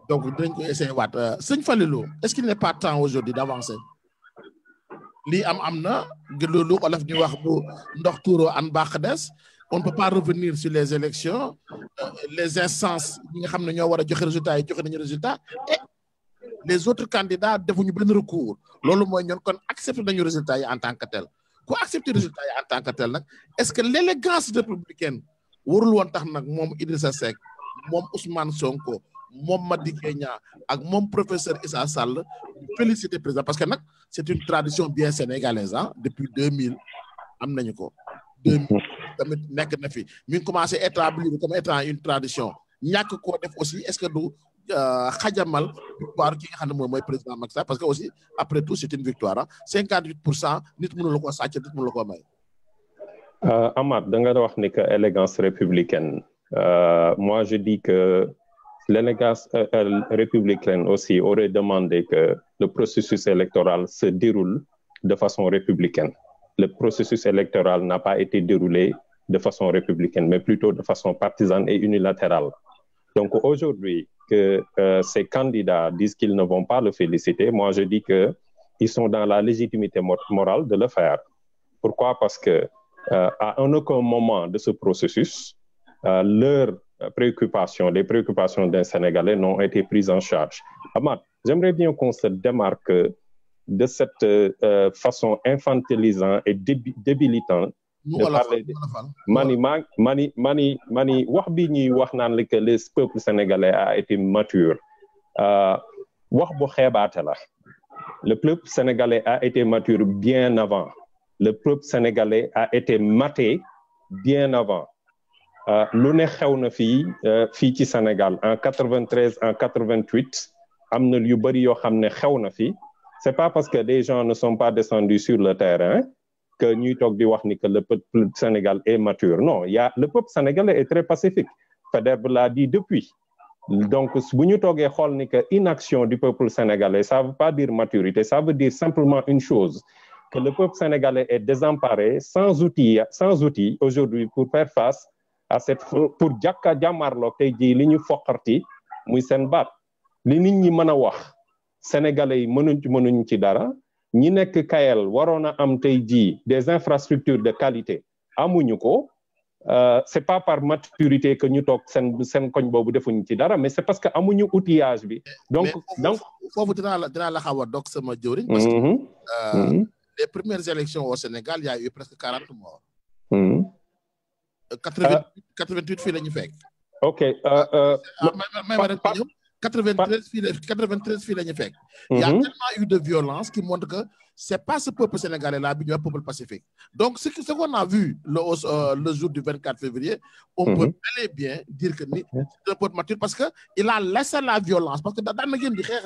donc dinañ ko essayer waat sëñ Falilou est-ce qu'il n'est pas temps aujourd'hui d'avancer lii am na loolu olof di wax bu ndox tuuro an baax des on ne peut pas revenir sur les élections les instances yi nga xam ne ñoo war a joxe résultat yi joxe nañu résultat et les autres candidats defuñu benn recours loolu mooy ñoon kon accepter nañu résultat yi en tant que tel ku accepter résultat yi en tant que tel nag est-ce que l'élégance républicaine warul woon tax nag moom Idrissa Seck moom Ousmane Sonko moom Madické Niang ak moom professeur Issa Sall féliciter président parce que nag c'est une tradition bien sénégalaise depuis 2000 am nañu ko 2000 tamit nekk na fi mi ngi commencé établir comme étant une tradition ñàkk koo def aussi est-ce que du xajamal victoire ki nga xam ne mooy président Macky Sall parce que aussi après tout c'est une victoire 58% nit mënu la ko sàcc nit mënu la ko may. Amath da nga wax ni que élégance républicaine moi je dis que l'élégance républicaine aussi aurait demandé que le processus électoral se déroule de façon républicaine. Le processus électoral n'a pas été déroulé de façon républicaine, mais plutôt de façon partisane et unilatérale. Donc aujourd'hui, que ces candidats disent qu'ils ne vont pas le féliciter, moi je dis qu'ils sont dans la légitimité morale de le faire. Pourquoi? Parce que à aucun moment de ce processus, leurs préoccupations, les préoccupations d'un Sénégalais n'ont été prises en charge. Amath, j'aimerais bien qu'on se démarque de cette façon infantilisante et débilitante de parler de mani wax bi ñuy wax naan que le peuple sénégalais a été mature wax bu xeebaate la. Le peuple sénégalais a été mature bien avant. Le peuple sénégalais a été maté bien avant. Lu ne xew na fii ci Sénégal en 93 en 88 am na yu bari yoo xam ne xew na fi. C'est pas parce que des gens ne sont pas descendus sur le terrain que ñuy toog di wax ni que le peuple sénégalais est mature. Non, le peuple sénégalais est très pacifique. Faidherbe l'a dit depuis. Donc bu ñu toogee xool ni que inaction du peuple sénégalais, ça veut pas dire maturité, ça veut dire simplement une chose, que le peuple sénégalais est désemparé, sans outils aujourd'hui pour faire face à cette pour jàkka jàmmarloo tey jii li ñu foqarti muy seen baat li nit ñi mën a wax sénégalais yi mënuñ ci dara ñi nekk Kayel waroon a am tey jii des infrastructures de qualité amuñu ko c'est pas par maturité que ñu toog seen koñ boobu defuñu ci dara mais c'est parce que amuñu outillage bi donc foofu dinaa la xaw a dog sama jëwriñ parce que les premières élections au Sénégal il y a eu presque 40 morts 88 fii la ñu fekk ok ma rek ñëw 93 fii la ñu fekk il y a tellement eu de violence qui montre que c'est pas ce peuple sénégalais là bi ñu wax peuple pacifique donc ce qu'on a vu le jour du 24 février on peut bel et bien dire que ni c'est un peuple mature parce que il a laissé la violence parce que daan na génn di xeex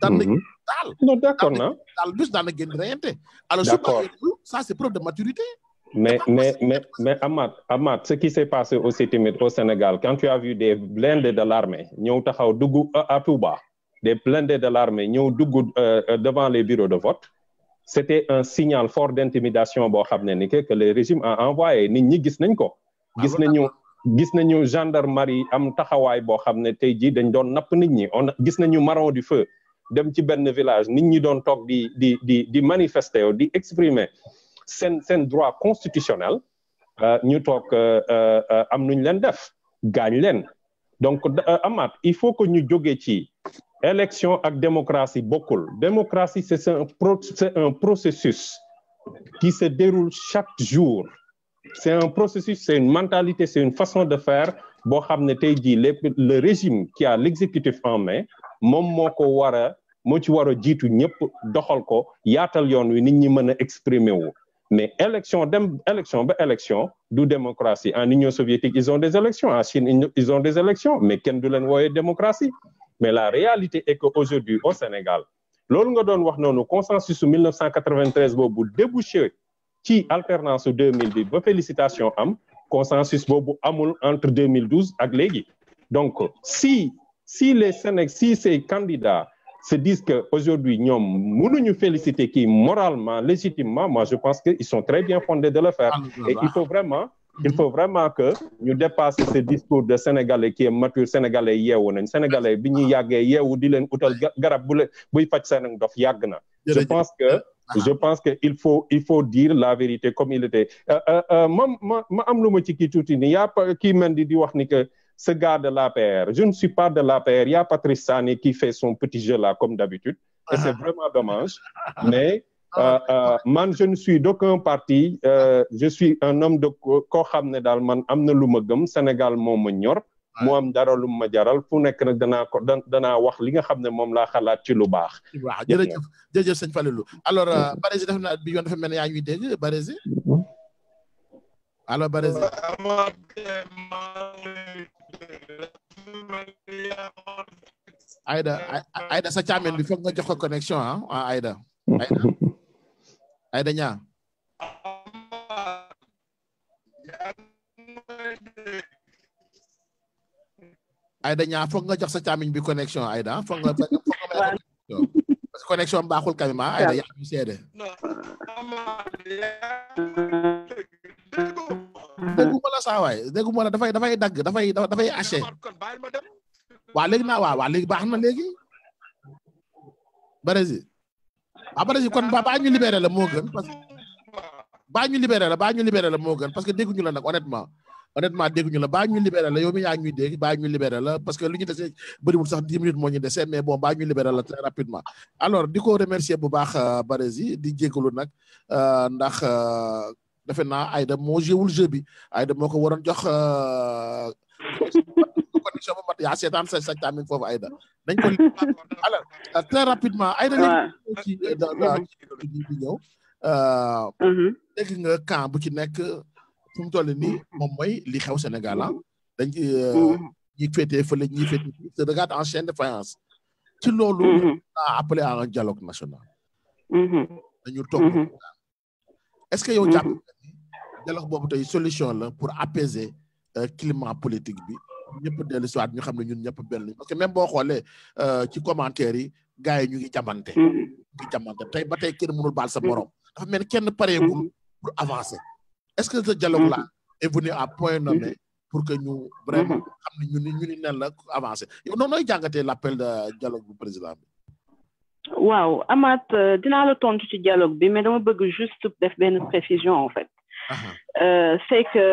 daan na daal non d'accord na daal bus daan na génn di reyante alors ça c'est preuve de maturité. Mais Amath, ce qui s'est passé aussi au Sénégal, quand tu as vu des blindés de l'armée, ñëw taxaw dugg à Touba, des blindés de l'armée ñëw dugg devant les bureaux de vote, c'était un signal fort d'intimidation boo xam ne ni que le régime a envoyé nit ñi gis nañ ko. gis nañu gendarmerie am taxawaay boo xam ne tey jii dañ doon napp nit ñi gis nañu marron du feu dem ci benn village nit ñi doon toog di manifester di exprimer seen droit constitutionnel ñu toog am nuñ leen def gaañ leen donc Amath il faut que ñu jóge ci élection ak démocratie bokkul démocratie c'est un processus qui se déroule chaque jour c'est un processus c'est une mentalité c'est une façon de faire boo xam ne tey jii le régime qui a l'exécutif en main moom moo ci war a jiitu ñëpp doxal ko yaatal yoon wi nit ñi mën a exprimer wu mais élection ba élection du démocratie en Union soviétique ils ont des élections en Chine ils ont des élections mais kenn du leen wooyee démocratie mais la réalité est que aujourd'hui au Sénégal loolu nga doon wax noonu consensus su 1993 boobu débouché ci alternance su 2000 bi ba félicitation am consensus boobu amul entre 2012 ak léegi donc si ces candidats se disent que aujourd'hui ñoom mënuñu féliciter kii moralement légitimement moi je pense que ils sont très bien fondés de le faire et il faut vraiment que ñu dépasser ce discours de sénégalais qui est mature sénégalais yeewu nañ sénégalais bi ñuy yàggee yeewu di leen utal garab buy faj seen dof yàgg na je pense que il faut dire la vérité comme il était ma am lu ma ci kii tuuti ni yaa kii mel di wax ni que ce gars de l'APR, je ne suis pas de l'APR. Il y a Patrice Sané qui fait son petit jeu là, comme d'habitude. Et c'est vraiment dommage. Mais man, je ne suis d'aucun parti. Je suis un homme de koo xam ne daal man am na lu ma gëm Sénégal moo ma ñor. moo am dara lu ma jaral fu nekk nag danaa wax li nga xam ne moom laa xalaat ci lu baax. waaw jërëjëf sëñ Falilou. alors Barési def na bi yoon dafa mel ne yaa ngi dégg Barési. alors Barési. Aïda sa càmmiñ bi foog nga jox ko connexion Aïda ñaa Aïda ñaa foog nga jox sa càmmiñ bi connexion Aïda foog nga parce que connexion baaxul quand même Aïda yaa ngi seede dégguma la saa waay dégguma la dafay dagg dafay haché waa léegi waa léegi baax na léegi Barési kon baa ñu libéré la moo gën parce que baa ñu libéré la moo gën parce que dégguñu la nag honnêtement dégguñu la baa ñu libéré la yow mi yaa ngi ñuy dégg baa ñu libéré la parce que lu ñu dese bëriwul sax 10 minutes moo ñu dese mais bon baa ñu libéré la très rapidement alors di ko remercier bu baax Barési di jégalu nag ndax defe naa Aïda moo jéewul jeu bi Aïda moo ko waroon jox condition ba mat yaa seetaan sa càmmiñ foofu Aïda dañ ko alors très rapidement Aïda léegi di ñëw dégg nga camp bu ci nekk fu mu toll nii moom mooy li xew Sénégal dañ ñi féetee fële ñi féetee se regarde en chaîne de faïence ci loolu a appelé à un dialogue national dañu toog est-ce que yow jàpp dialogue boobu tey solution la pour apaiser climat politique bi ñëpp dellu si waat ñu xam ne ñun ñëpp benn parce que même boo xoolee ci commentaire yi gars yi ñu ngi jamante tey ba tey kenn mënul baal sa morom dafa mel kenn pareegul pour avancer est-ce que ce dialogue là est venu à point nommé pour que ñu vraiment xam ne ñu ni nen la avancé yow noonu nooy jàngatee l'appel de dialogue bu président bi. waaw Amath dinaa la tontu ci dialogue bi mais dama bëgg juste def benn précision en fait. C'est que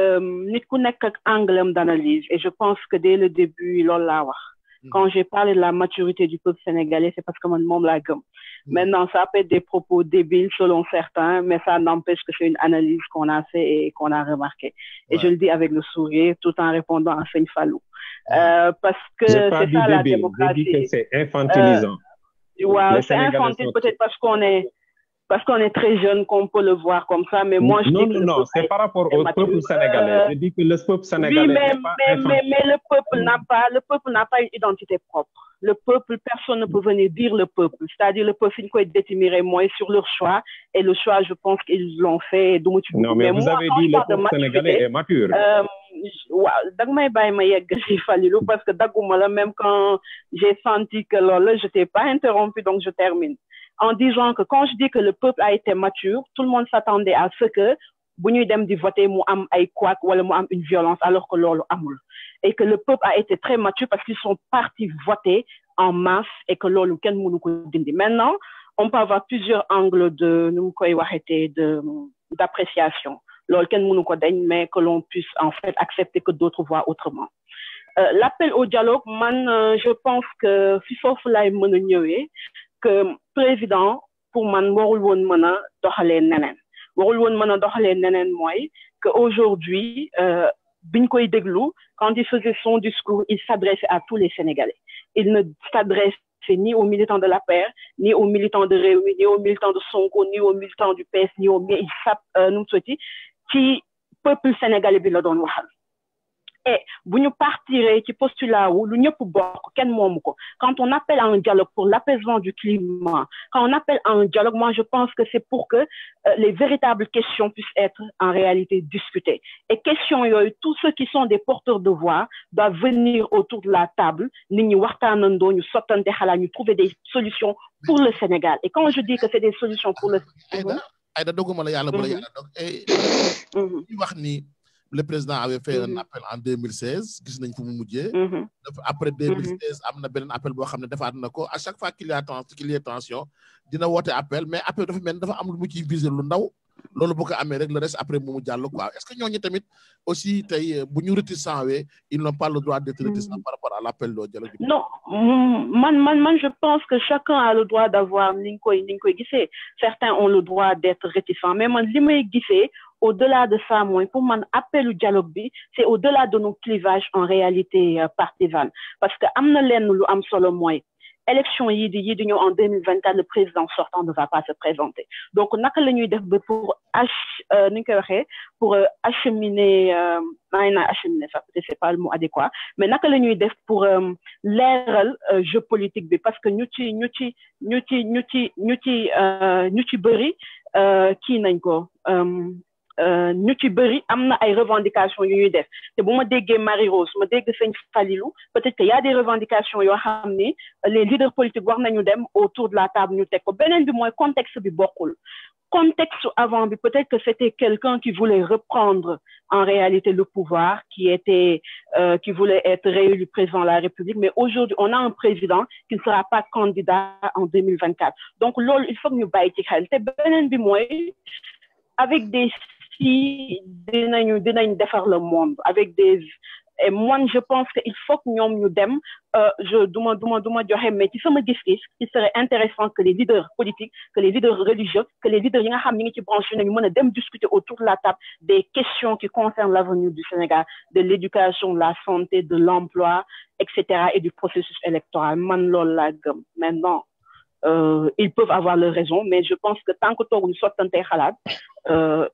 nit ku nekk ak angle d'analyse et je pense que dès le début loolu laa wax. Quand j'ai parlé de la maturité du peuple sénégalais, c'est parce que mon mom la gomme. Maintenant, ça peut être des propos débiles selon certains, mais ça n'empêche que c'est une analyse qu'on a fait et qu'on a remarqué. Et je le dis avec le sourire, tout en répondant à Seigne Fallou. Parce que c'est ça débile, la démocratie. J'ai dit que c'est infantilisant. Ouais, c'est infantile peut-être parce qu'on est très jeune qu'on peut le voir comme ça, mais moi je dis que non, c'est par rapport au peuple sénégalais. Je dis que le peuple sénégalais oui, mais le peuple n'a pas une identité propre. Le peuple, personne ne peut venir dire le peuple. C'est-à-dire le peuple, il faut être déterminé moi sur leur choix. Et le choix, je pense qu'ils l'ont fait. Donc, non, mais vous avez dit le peuple sénégalais est mature. Parce que même quand j'ai senti que là, je t'ai pas interrompu, donc je termine. En disant que quand je dis que le peuple a été mature, tout le monde s'attendait à ce que bu ñuy dem di voter mu am ay couac wala mu am une violence alors que loolu amul et que le peuple a été très mature parce qu'ils sont partis voter en masse et que loolu kenn mënu ko dindi. Maintenant on peut avoir plusieurs angles de nu mu koy waxete d'appréciation loolu kenn mënu ko dañ mais que l'on puisse en fait accepter que d'autres voient autrement. L'appel au dialogue man je pense que fi foofu lay mën a ñëwee que président pour man warul woon mën a doxalee neneen warul woon mën a doxalee neneen mooy que aujourd'hui biñ koy déglu quand il faisait son discours il s'adressait à tous les Sénégalais. Il ne s'adressait ni aux militants de l'APR ni aux militants de Rewmi ni aux militants de Sonko ni aux militants du PS ni aux ci peuple sénégalais bi la doon waxal. Et bu ñu partiree ci postulat wu lu ñëpp bokk kenn moomu ko quand on appelle à un dialogue pour l'apaisement du climat quand on appelle à un dialogue moi je pense que c'est pour que les véritables questions puissent être en réalité discutées et questions yooyu tous ceux qui sont des porteurs de voix doivent venir autour de la table nit ñi waxtaanandoo ñu sottante xalaat ñu trouver des solutions pour le Sénégal et quand je dis que c'est des solutions pour le Aïda doguma la yàlla bu la yàlla dog et wax ni le président avait fait un appel en 2016 gis nañ fu mu mujjee après 2016 am na beneen appel boo xam ne defaat na ko à chaque fois qu'il y a tension dina woote appel mais appel dafa mel dafa am lu mu ciy viser lu ndaw loolu bu ko amee rek le reste après mu jàll quoi est-ce que ñooñu tamit aussi tey bu ñu réticent wee ils n'ont pas le droit d'être réticents par rapport à l'appel au dialogue. Non man je pense que chacun a le droit d'avoir ni nga koy gisee certains ont le droit d'être réticents mais man li may gisee au-delà de ça mooy pour man appel au dialogue bi c'est au-delà de nos clivages en réalité partisanes parce que am na lenn lu am solo mooy élection yi di ñëw en 2024 le président sortant ne va pas se présenter donc naka la ñuy def ba pour ni ñu koy waxee pour acheminer acheminer ça peut-être c'est pas le mot adéquat mais naka la ñuy def pour leeral jeu politique bi parce que ñu ci bëri kii nañ ko ñu ci bëri am na ay revendications yu ñuy def te bu ma déggee Marie-Rose ma dégg Seigne Falilou peut-être qu'il y a des revendications yoo xam ni les leaders politiques war nañu dem autour de la table ñu teg ko beneen bi mooy contexte bi bokkul contexte avant bi peut-être que c'était quelqu'un qui voulait reprendre en réalité le pouvoir qui voulait être réélu président de la République mais aujourd'hui on a un président qui ne sera pas candidat en 2024 donc loolu il faut que ñu bàyyi ci xel te beneen bi mooy avec des dinañ defar le monde avec des et moi je pense que il faut que ñoom ñu dem duma joxe mais ci sama gis-gis il serait intéressant que les leaders politiques que les leaders religieux que les leaders yi nga xam ñi ngi ci branche ñu mën a dem discuter autour de la table des questions qui concernent l'avenir du Sénégal de l'éducation de la santé de l'emploi etc. et du processus électoral man loolu laa gëm maintenant ils peuvent avoir leur raison mais je pense que tant que tooguñu sottante xalaat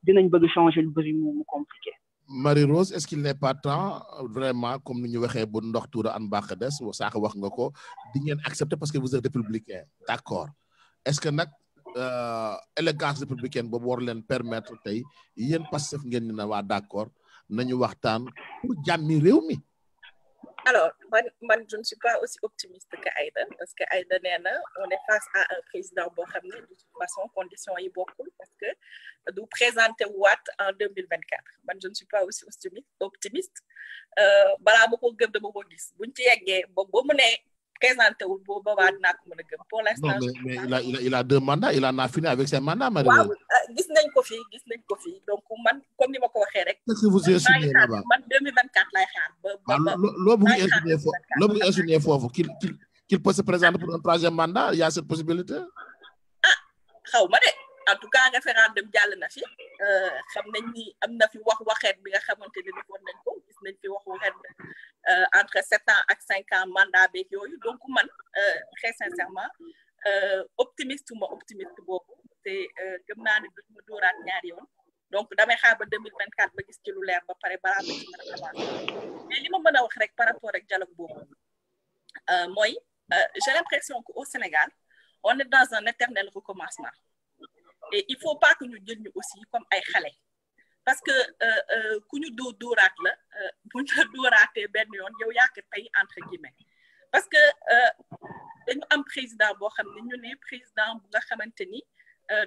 dinañ bëgg changer lu bëri mu compliqué. Marie-Rose est-ce qu'il n'est pas temps vraiment comme ni ñu waxee bu ndox tuura an baax des saaka wax nga ko di ngeen accepter parce que vous êtes républicain d'accord est-ce que nag élégance républicaine boobu war leen permettre tey yéen Pastef ngeen ni na waa d'accord nañu waxtaan pour jàmmi réew mi. Alors, man, je ne suis pas aussi optimiste que Aïda, parce que Aïda nee na on est face à un président boo xam ne de toute façon conditions yi bokkul parce que du présenter waat en 2024 man je ne suis pas aussi optimiste balaa ma ko gëm dama ko gis buñ ci yeggee ba mu ne présenté wul boo boobaa dinaa ko mën a gëm pour l'instant. Non, mais il a 2 mandats, il en a fini avec ses mandats, Marie-Rose. waaw gis nañ ko fi donc man comme ni ma ko waxee rek. Qu'est-ce que vous insinuez là-bas? man 2024 lay xaar loo bëgg insinuer foofu qu'il peut se présenter pour un 3e mandat, il y a cette possibilité? xaw ma de en tout cas référendum jàll na fi xam nañ ni am na fi waxeet bi nga xamante ne defoon nañ ko gis nañ fi waxeet entre 7 ans ak 5 ans mandat beeg yooyu donc man très sincèrement optimiste boobu te gëm naa ne duñ ma dóoraat ñaari yoon donc damay xaar ba 2024 ba gis ci lu leer ba pare balaa ma ci mën a avancer mais li ma mën a wax rek par rapport ak dialogue boobu mooy j'ai l'impression qu'au Sénégal on est dans un éternel recommencement et il faut pas que ñu jël ñu aussi comme ay xale parce que ku ñu dóoraat la bu ñu la dóoraatee benn yoon yow yaa ko tey entre guillemets parce que dañu am président boo xam ne ñu ne président bu nga xamante ni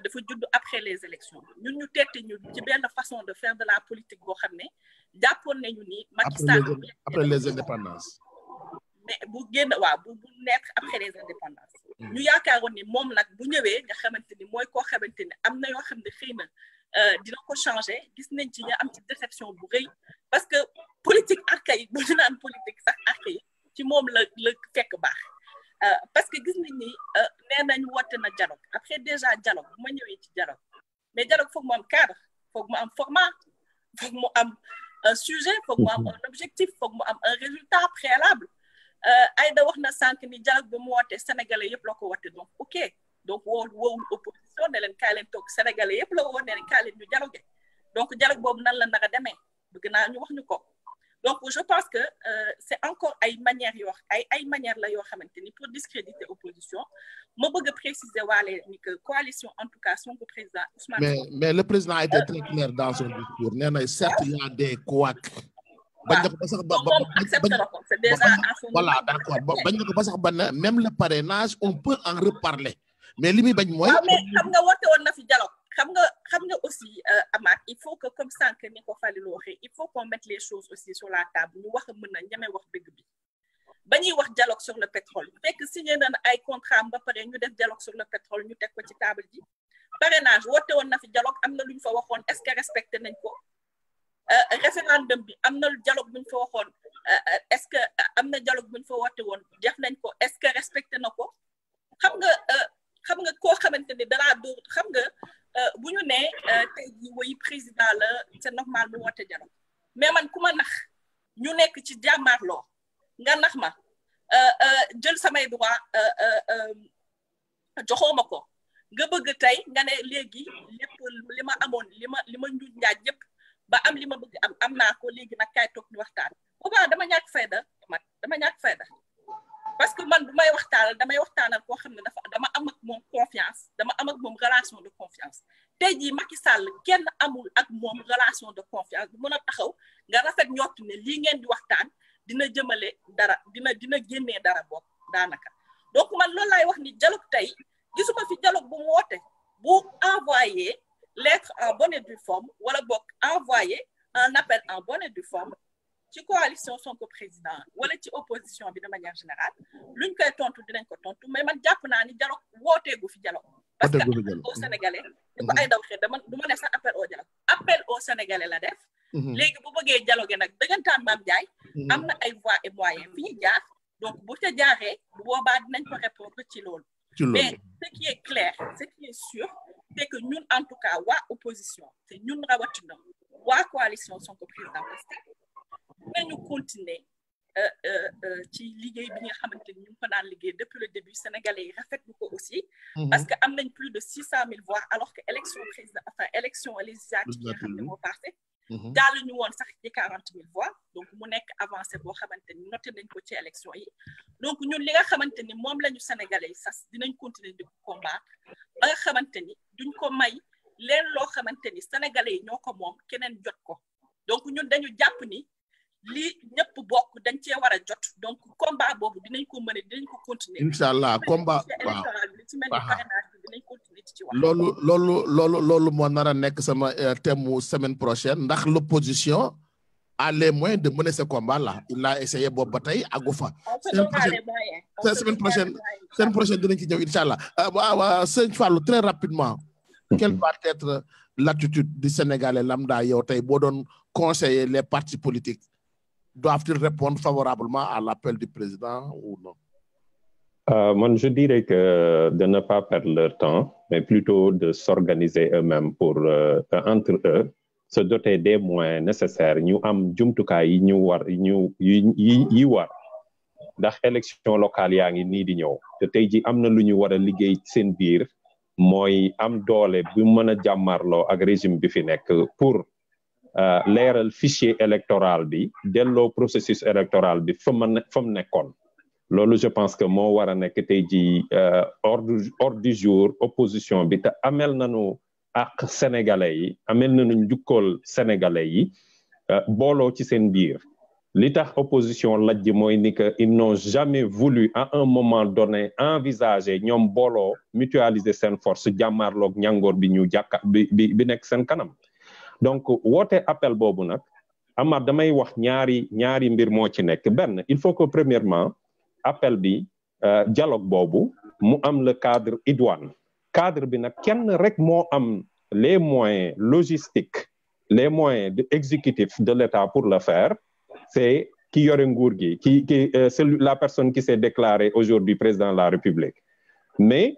dafa judd après les élections ñun ñu teete ñu ci benn façon de faire de la politique boo xam ne jàppoon nañu ni Macky Sall après les indépendances mais bu génn waaw bu nekk après les indépendances ñu yaakaaroon ni moom nag bu ñëwee nga xamante ni mooy koo xamante ni am na yoo xam ne xëy na dina ko changer gis nañ ci ñu am ci déception bu rëy parce que politique archaïque bu ñu naan politique sax archaïque ci moom la fekk baax parce que gis nañ ni nee nañ woote na dialogue après déjà dialogue bu ma ñëwee ci dialogue mais dialogue foog mu am cadre foog mu am format foog mu am un sujet foog mu am un objectif foog mu am un résultat préalable Aïda wax na sànq ni dialogue bi mu woote sénégalais yëpp la ko woote donc ok donc woowul opposition ne leen kaay leen toog sénégalais yëpp la woo ne leen kaay leen ñu dialogue donc dialogue boobu nan la nar a demee bëgg naa ñu wax ñu ko donc je pense que c'est encore ay manières yoo ay manières la yoo xamante ni pour discréditer opposition ma bëgg a préciser waale ni que coalition en tout cas Sonko président Ousmane mais le président a été très clair dans son discours nee na certes il y a des couacs bañ na ko ba sax c'est déjà voilà d'accord bañ na ko ba sax ba ne même le parrainage on peut en reparler mais li muy bañ mooy mais xam nga woote woon na fi dialogue xam nga aussi Amath il faut que comme ça que ni ko Falilou waxee il faut qu'on mette les choses aussi sur la table ñu wax mën a ñeme wax dëgg bi ba ñuy wax dialogue sur le pétrole fekk signé na ay contrat ba pare ñu def dialogue sur le pétrole ñu teg ko ci table ji parrainage woote woon na fi dialogue am na lu ñu fa waxoon est-ce que respecté nañ ko référendum bi am na dialogue bu ñu fa waxoon est-ce que am na dialogue bu ñu fa woote woon def nañ ko est-ce que respecté na ko xam nga koo xamante ni dalaa dóor xam nga bu ñu nee tey jii woy président la c'est normal mu woote dialogue mais man ku ma nax ñu nekk ci jàmmaarloo nga nax ma jël samay droit joxoo ma ko nga bëgg tey nga ne léegi lépp li ma amoon li ma njuuj njaaj yëpp ba am li ma bëgg am naa ko léegi nag kaay toog ñu waxtaan boobaa dama ñàkk fayda parce que man bu may waxtaanal damay waxtaanal koo xam ne dama am ak moom confiance dama am ak moom relation de confiance tey jii Macky Sall kenn amul ak moom relation de confiance bu mën a taxaw nga rafet ñott ne lii ngeen di waxtaan dina jëmale dara dina génnee dara bopp daanaka donc man loolu laay wax ni dialogue tey gisuma fi dialogue bu mu woote bu envoyé lettre en bonne et due forme wala bokk envoyé un appel en bonne et due forme ci coalition Sonko président wala ci opposition bi de manière générale luñ koy tontu dinañ ko tontu mais man jàpp naa ni dialogue wooteegu fi dialogue parce que appel au Sénégalais di ko ay daw xëy dama du ma ne sax appel au dialogue appel au Sénégalais la def léegi bu bëggee dialogue nag dëggantaan Mame Ndiaye am na ay voies et moyens fi ñu jaar donc bu ca jaaree bu boobaa dinañ ko répondre ci loolu mais ce qui est clair ce qui est sûr c'est que ñun en tout cas waa opposition te ñun rawatina waa coalition Sonko président nañu continuer ci liggéey bi nga xamante ni ñu ngi ko naan liggéey depuis le début sénégalais yi rafetlu ko aussi parce que am nañ plus de 600 000 voix alors que élection législative yi nga xam ne moo passé jàll ñu woon sax ci 40 000 voix donc mu nekk avancé boo xamante ni noté nañ ko ci élection yi donc ñun li nga xamante ni moom lañu sénégalais yi sas dinañ continuer di combattre ba nga xamante ni duñ ko may leen loo xamante ni sénégalais yi ñoo ko moom keneen jot ko donc ñun dañu jàpp ni lii ñëpp bokk dañ cee war a jot donc combat boobu dinañ ko mëne dinañ ko continuer inchallah combat électoral bi ci mel ni parrainage bi dinañ continuer ci ci wax. loolu moo nar a nekk sama thème mu semaine prochaine ndax l'opposition a les moyens de mener ce combat là il a essayé boobu ba tey àggu fa. semaine prochaine dinañ ci ñëw incha allah waaw sëñ Fallou très rapidement. Quelle va être l'attitude du Sénégalais lambda yow tey boo doon conseiller les partis politiques doivent-ils répondre favorablement à l'appel du président ou non? Moi, je dirais que de ne pas perdre leur temps, mais plutôt de s'organiser eux-mêmes pour, entre eux, se doter des moyens nécessaires. Ñu am jumtukaay yi ñu war yi war ndax élection locale yaa ngi nii di ñëw te tey ji am na lu ñu war a liggéey seen biir mooy am doole bu mën a jàmmarloo ak régime bi fi nekk pour leeral fichier électoral bi delloo processus électoral bi fa mu nekkoon. loolu je pense que moo war a nekk tey ji ordre du jour opposition bi te amel nañu ak sénégalais yi amel nañu njukkool sénégalais yi booloo ci seen biir li tax opposition lajj mooy ni que ils n'ont jamais voulu à un moment donné envisager ñoom booloo mutualiser seen force jàmmaarloog ñàngoor bi ñu bi nekk seen kanam donc woote appel boobu nag Amath damay wax ñaari mbir moo ci nekk benn il faut que premièrement appel bi dialogue boobu mu am le cadre idoine cadre bi nag kenn rek moo am les moyens logistiques les moyens exécutifs de l'État pour le faire c'est ki yore nguur gi la personne qui s'est déclarée aujourd'hui président de la République mais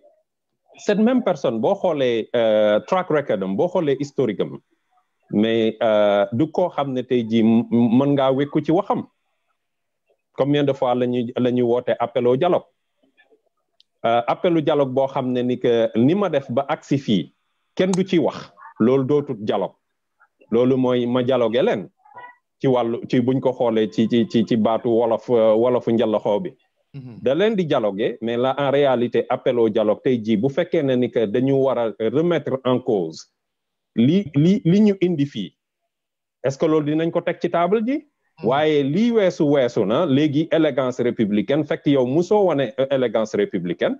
cette même personne boo xoolee track record am boo xoolee historique am mais du koo xam ne tey jii mën ngaa wekku ci waxam. Combien de fois la ñuy woote appel au dialogue dialogue boo xam ne ni que ni ma def ba agsi fii kenn du ci wax loolu dootut dialogue loolu mooy ma dialogue leen ci buñ ko xoolee ci baatu wolofu njalaxoo bi da leen di dialoguer mais là en réalité appel au dialogue tey jii bu fekkee ne ni que dañu war a remettre en cause li ñu indi fii est-ce que loolu dinañ ko teg ci table ji waaye lii weesu na léegi élégance républicaine fekk yow musoo wane élégance républicaine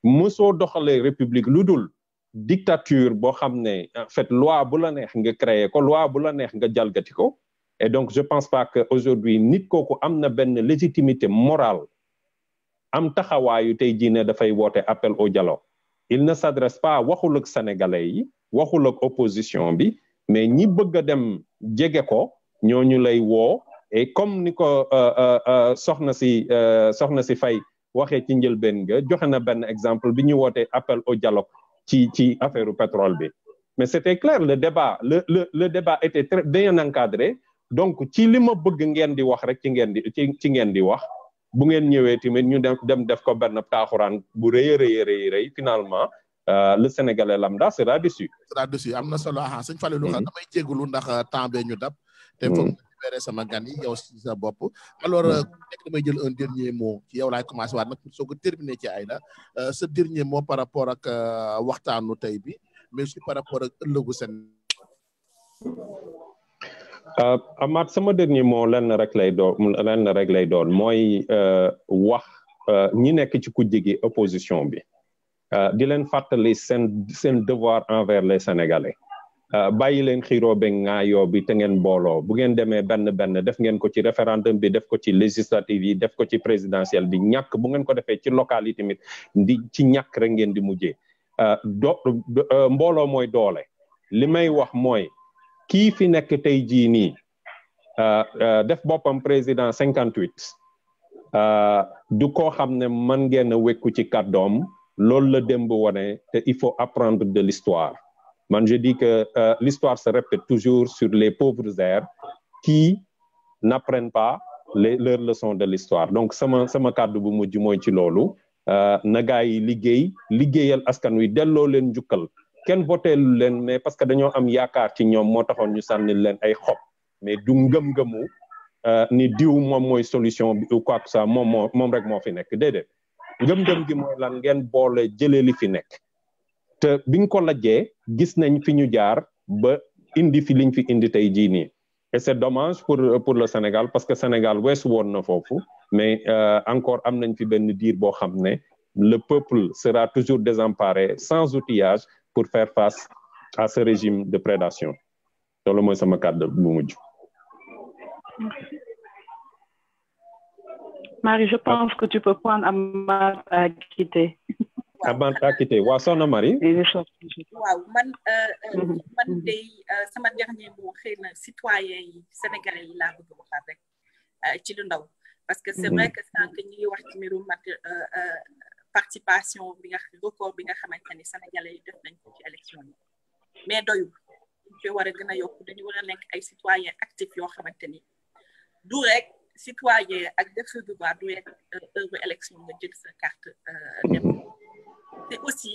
musoo doxalee république lu dul dictature boo xam ne en fait loi bu la neex nga créer ko loi bu la neex nga jalgati ko et donc je pense pas que aujourd'hui nit kooku am na benn légitimité morale am taxawaayu tey jii ne dafay woote appel au dialogue il ne s'adresse pas waxul ak sénégalais yi waxul ak opposition bi mais ñi bëgg a dem jege ko ñooñu lay woo et comme ni ko soxna si Faye waxee ci njëlbeen nga joxe na benn exemple bi ñu wootee appel au dialogue ci affaire pétrole bi mais c'était clair le débat était très bien encadré donc ci li ma bëgg ngeen di wax rek ci ngeen di wax bu ngeen ñëwee tamit ñu dem def ko benn taaxuraan bu rëy finalement le Sénégalais lambda sera déçu. am na solo sëñ Falilou damay jégalu ndax temps bee ñu dab. te foog nga libéré sama gan yi yow si sa bopp. alors nekk damay jël un dernier mot ci yow laay commencé waat nag soo ko terminé ci Aïda ce dernier mot par rapport ak waxtaanu tey bi mais aussi par rapport ak ëllëgu seen. Amath sama dernier mot lenn rek lay doon mooy wax ñi nekk ci kujje gi opposition bi di leen fàttali seen devoir envers les Sénégalais. bàyyi leen xiiroo be ngaayoo bi te ngeen booloo bu ngeen demee benn def ngeen ko ci référendum bi def ko ci législative yi def ko ci présidentielle bi ñàkk bu ngeen ko defee ci local yi tamit ci ñàkk rek ngeen di mujjee mbooloo mooy doole li may wax mooy kii fi nekk tey jii nii def boppam président 58 du koo xam ne mën ngeen a wekku ci kàddoom loolu la démb wone te il faut apprendre de l'histoire man je dis que l'histoire se répète toujours sur les pauvres airs qui n'apprennent pas leurs leçons de l'histoire donc sama kàddu bu mujj mooy ci loolu na gaa yi liggéeyal askan wi delloo leen njukkal kenn voteelu leen mais parce que dañoo am yaakaar ci ñoom moo taxoon ñu sànni leen ay xob mais du ngëm-ngëmu ni diw moom mooy solution bi ou quoi que ça moom rek moo fi nekk déedéet ngëm-ngëm gi mooy lan ngeen boole jëlee li fi nekk te biñ ko lajjee gis nañ fi ñu jaar ba indi fi liñ fi indi tey jii nii et c'est dommage pour le Sénégal parce que Sénégal weesu woon na foofu mais encore am nañ fi benn diir boo xam ne le peuple sera toujours désemparé, sans outillage, pour faire face à ce régime de prédation. loolu mooy sama kàddu bu mujj. Marie, je pense que tu peux prendre Amath à quitter. Amath à quitter. Waaw soxna Marie. waaw man tey sama dernier mot xëy na citoyen yi sénégalais yi laa bëgg waxaat rek ci lu ndaw parce que c'est vrai que sànq ñi ngi wax ci mbirum participation bi nga record bi nga xamante ni sénégalais yi def nañ ko ci élection yi mais doyul ñu koy war a gën a yokk dañu war a nekk ay citoyen actifs yoo xamante ni du rek citoyen ak def sa devoir du rek heure élection nga jël sa carte dem te aussi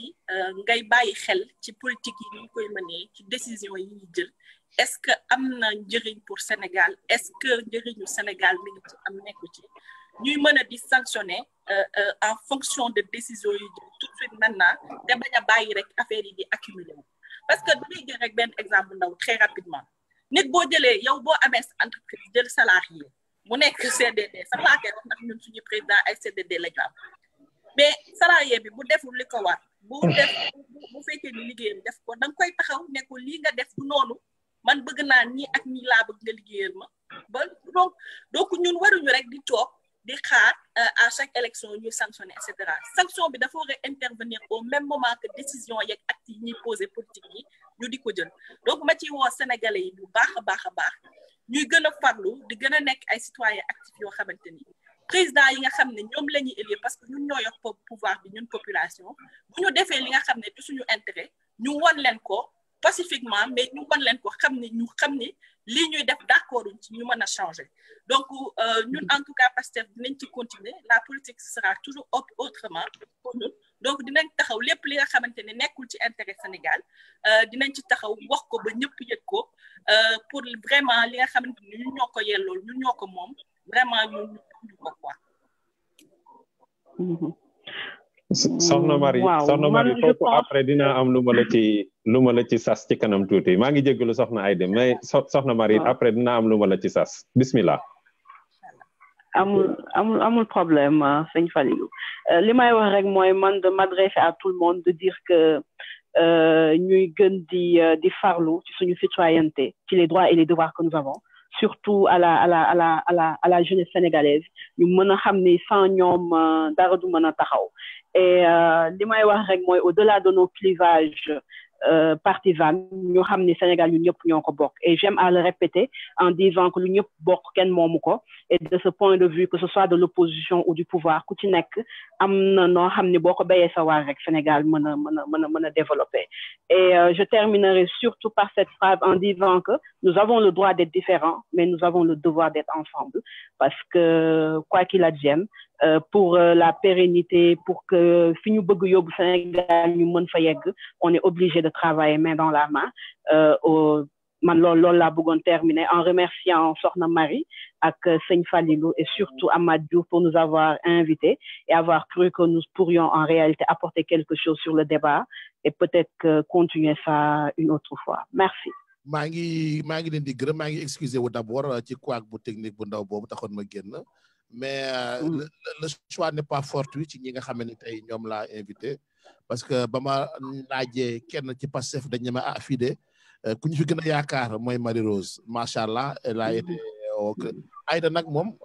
ngay bàyyi xel ci politique yi ñu koy mënee ci décision yi ñu jël est-ce que am na njëriñ pour Sénégal est-ce que njëriñu Sénégal mi ngi ci am nekku ci ñuy mën a di sanctionner en fonction de décision yi jël tout de suite maintenant te bañ a bàyyi rek affaire yi di accumuler parce que damay jël rek benn exemple ndaw très rapidement nit boo jëlee yow boo amee sa entreprise jël salarié mu nekk CDD sax laa koy wax ndax ñun suñu président ay CDD la ñu am mais salarié bi bu deful li ko war bu fekkee ni liggéeyam def ko da nga koy taxaw ne ko lii nga def du noonu man bëgg naa ñii ak ñii laa bëgg nga liggéeyal ma ba donc ñun waruñu rek di toog di xaar à chaque élection ñuy sanctionner et cetera sanction bi dafa war a intervenir au même moment que décision yeeg actes yi ñuy poser politique yi ñu di ko jël donc ma ci woo sénégalais yi bu baax a baax ñuy gën a farlu di gën a nekk ay citoyens actifs yoo xamante ni président yi nga xam ne ñoom la ñuy élire parce que ñun ñoo yor pouvoir bi ñun population bu ñu defee li nga xam ne du suñu intérêt ñu won leen ko pacifiquement mais ñu won leen ko xam ni lii ñuy def d'accord ci ñu mën a changer donc ñun en tout cas Pastef dinañ ci continuer la politique sera toujours autrement pour ñun donc dinañ taxaw lépp li nga xamante ne nekkul ci intérêt Sénégal dinañ ci taxaw wax ko ba ñëpp yëg ko pour vraiment li nga xamante ni ñun ñoo ko yellool ñun ñoo ko moom vraiment ñu ko quoi. soxna Marie foofu après dina am lu ma la ci sas ci kanam tuuti maa ngi jégalu soxna Aïda mais soxna Marie après dina am lu ma la ci sas bismillah. amul problème sëñ Falilou li may wax rek mooy man de m'adresser à tout le monde de dire que ñuy gën di farlu ci suñu citoyenneté ci les droits et les devoirs que nous avons surtout à la jeunesse sénégalaise ñu mën a xam ni sans ñoom dara du mën a taxaw et li may wax rek mooy au-delà de nos clivages partisans ñu xam ni Sénégal ñu ñëpp ñoo ko bokk et j'aime à le répéter en disant que lu ñëpp bokk kenn moomu ko et de ce point de vue que ce soit de l'opposition ou du pouvoir ku ci nekk am na noo xam ni boo ko béyee sa waar rek Sénégal mën a développer et je terminerai surtout par cette phrase en disant que nous avons le droit d'être différents mais nous avons le devoir d'être ensemble parce que quoi qu'il advienne pour la pérennité pour que fi ñu bëgg yóbbu Sénégal ñu mën fa yegg on est obligé de travailler main dans la main man loolu laa bëggoon terminer en remerciant Sokhna Marie ak Sëñ Falilou et surtout Amath Diouf pour nous avoir invités et avoir cru que nous pourrions en réalité apporter quelque chose sur le débat et peut-être que continuer ça une autre fois merci. maa ngi leen di gërëm maa ngi excusé wu d'abord ci couac bu technique bu ndaw boobu taxoon ma génn mais le choix n'est pas fortuit ci ñi nga xam ne tey ñoom laa invité parce que ba ma laajee kenn ci Pastef dañ ne ma fii de ku ñu fi gën a yaakaar mooy Marie Rose macha allah elle a été Aïda nag moom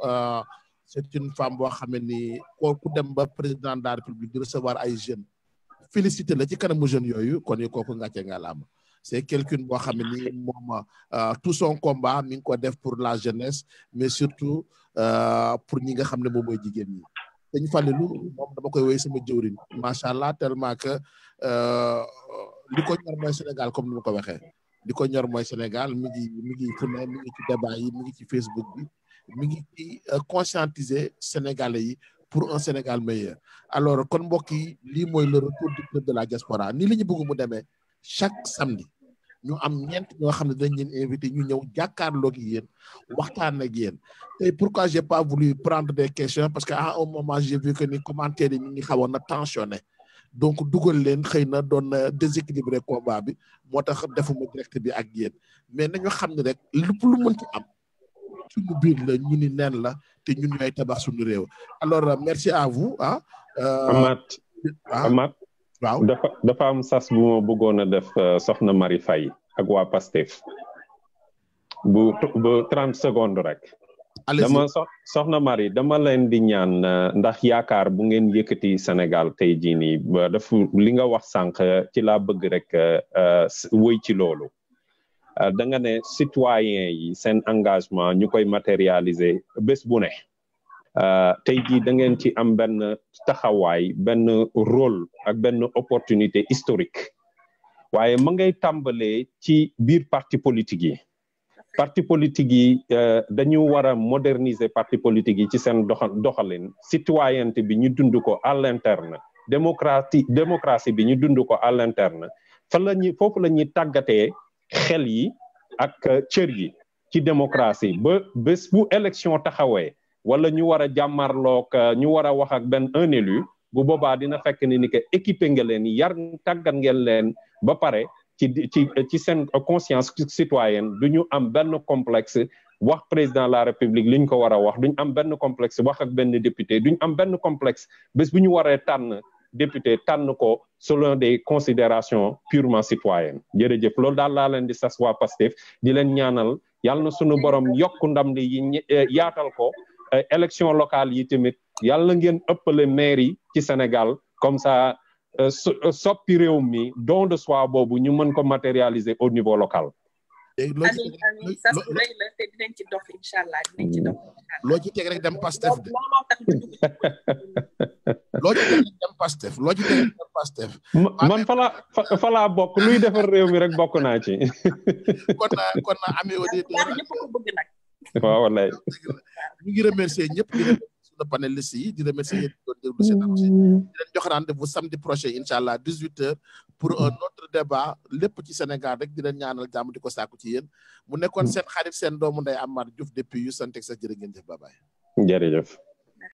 c'est une femme boo xam ne ni ku dem ba président de la République di recevoir ay jeunes félicité la ci kanamu jeunes yooyu kon kooku ngàcce nga la am c'est quelqu'un boo xam ne ni moom tout son combat mi ngi ko def pour la jeunesse mais surtout pour ñi nga xam ne moom mooy jigéen ñi dañu Falilou moom dama koy woy sama jëwriñ macha allah tellement que li ko ñor mooy Sénégal comme ni ma ko waxee li ko ñor mooy Sénégal mi ngi fu ne mi ngi ci débat yi mi ngi ci Facebook bi mi ngi ci conscientiser Sénégalais yi pour un Sénégal meilleur alors kon mbokk yi lii mooy le retour du club de la diaspora nii la ñu bëgg mu demee chaque samedi ñu am ñeent ñoo xam ne dañ leen invité ñu ñëw jàkkaarloog yéen waxtaan ak yéen tey pourquoi j'ai pas voulu prendre des questions parce que à un moment j'ai vu que ni commentaire yi ñu ngi xawoon na tensionné donc dugal leen xëy na doon déséquilibré combat bi moo tax defuma direct bi ak yéen mais nañu xam ne rek lépp lu mënti am suñu biir la ñu ni neen la te ñun ñooy tabax suñu réew alors merci à vous Amath waaw dafa am sas bu ma bëggoon a def soxna Marie Faye ak waa Pastef bu 30 secondes rek. dama soxna Marie dama leen di ñaan ndax yaakaar bu ngeen yëkkati Sénégal tey jii nii dafa li nga wax sànq ci laa bëgg rek wëy ci loolu da nga ne citoyen yi seen engagement ñu koy matérialiser bés bu ne tey jii da ngeen ci am benn taxawaay benn rôle ak benn opportunité historique waaye ma ngay tàmbalee ci biir parti politique yi. parti politique yi dañu war a moderniser parti politique yi ci seen doxalin citoyenneté bi ñu dund ko à l'interne démocratie bi ñu dund ko à l'interne foofu la ñuy tàggatee xel yi ak cër yi ci démocratie ba bés bu élection taxawee wala ñu war a jàmmarloog ñu war a wax ak un élu bu boobaa dina fekk ni que équipé nga leen yar tàggat ngeen leen ba pare ci seen conscience citoyenne duñu am benn complexe wax président de la république liñ ko war a wax duñ am benn complexe wax ak benn député duñ am benn complexe bés bu ñu waree tànn député tànn ko selon des considérations purement citoyennes jërëjëf loolu daal laa leen di sas waa Pastef di leen ñaanal yàlla na sunu borom yokk ndam li yaatal ko élection locale yi tamit yàlla ngeen ëppale maire yi ci Sénégal comme ça soppi réew mi don de soi boobu ñu mën ko matérialiser au niveau local. amiin sas rëy la te dinañ ci dox inshallah dinañ ci dox. loo ci teg rek dem Pastef de. loo ci teg rek dem Pastef loo ci teg rek dem Pastef. man fa laa bokk luy defar réew mi rek bokk naa ci. kon na amee auditeur ñëpp ko bëgg nag. waaw wallaay. ñu ngi remercier ñëpp di remercier le panéliste yi di remercier yéen doon déglu seen avancé di leen jox rendez-vous samedi prochain inshallah 18h pour un autre débat lépp ci Sénégal rek di leen ñaanal jàmm di ko sàkku ci yéen mu nekkoon seen xarit seen doomu ndey Amath Diouf depuis yu sant ak sa jërë ngeen jëf bye bye. jërëjëf.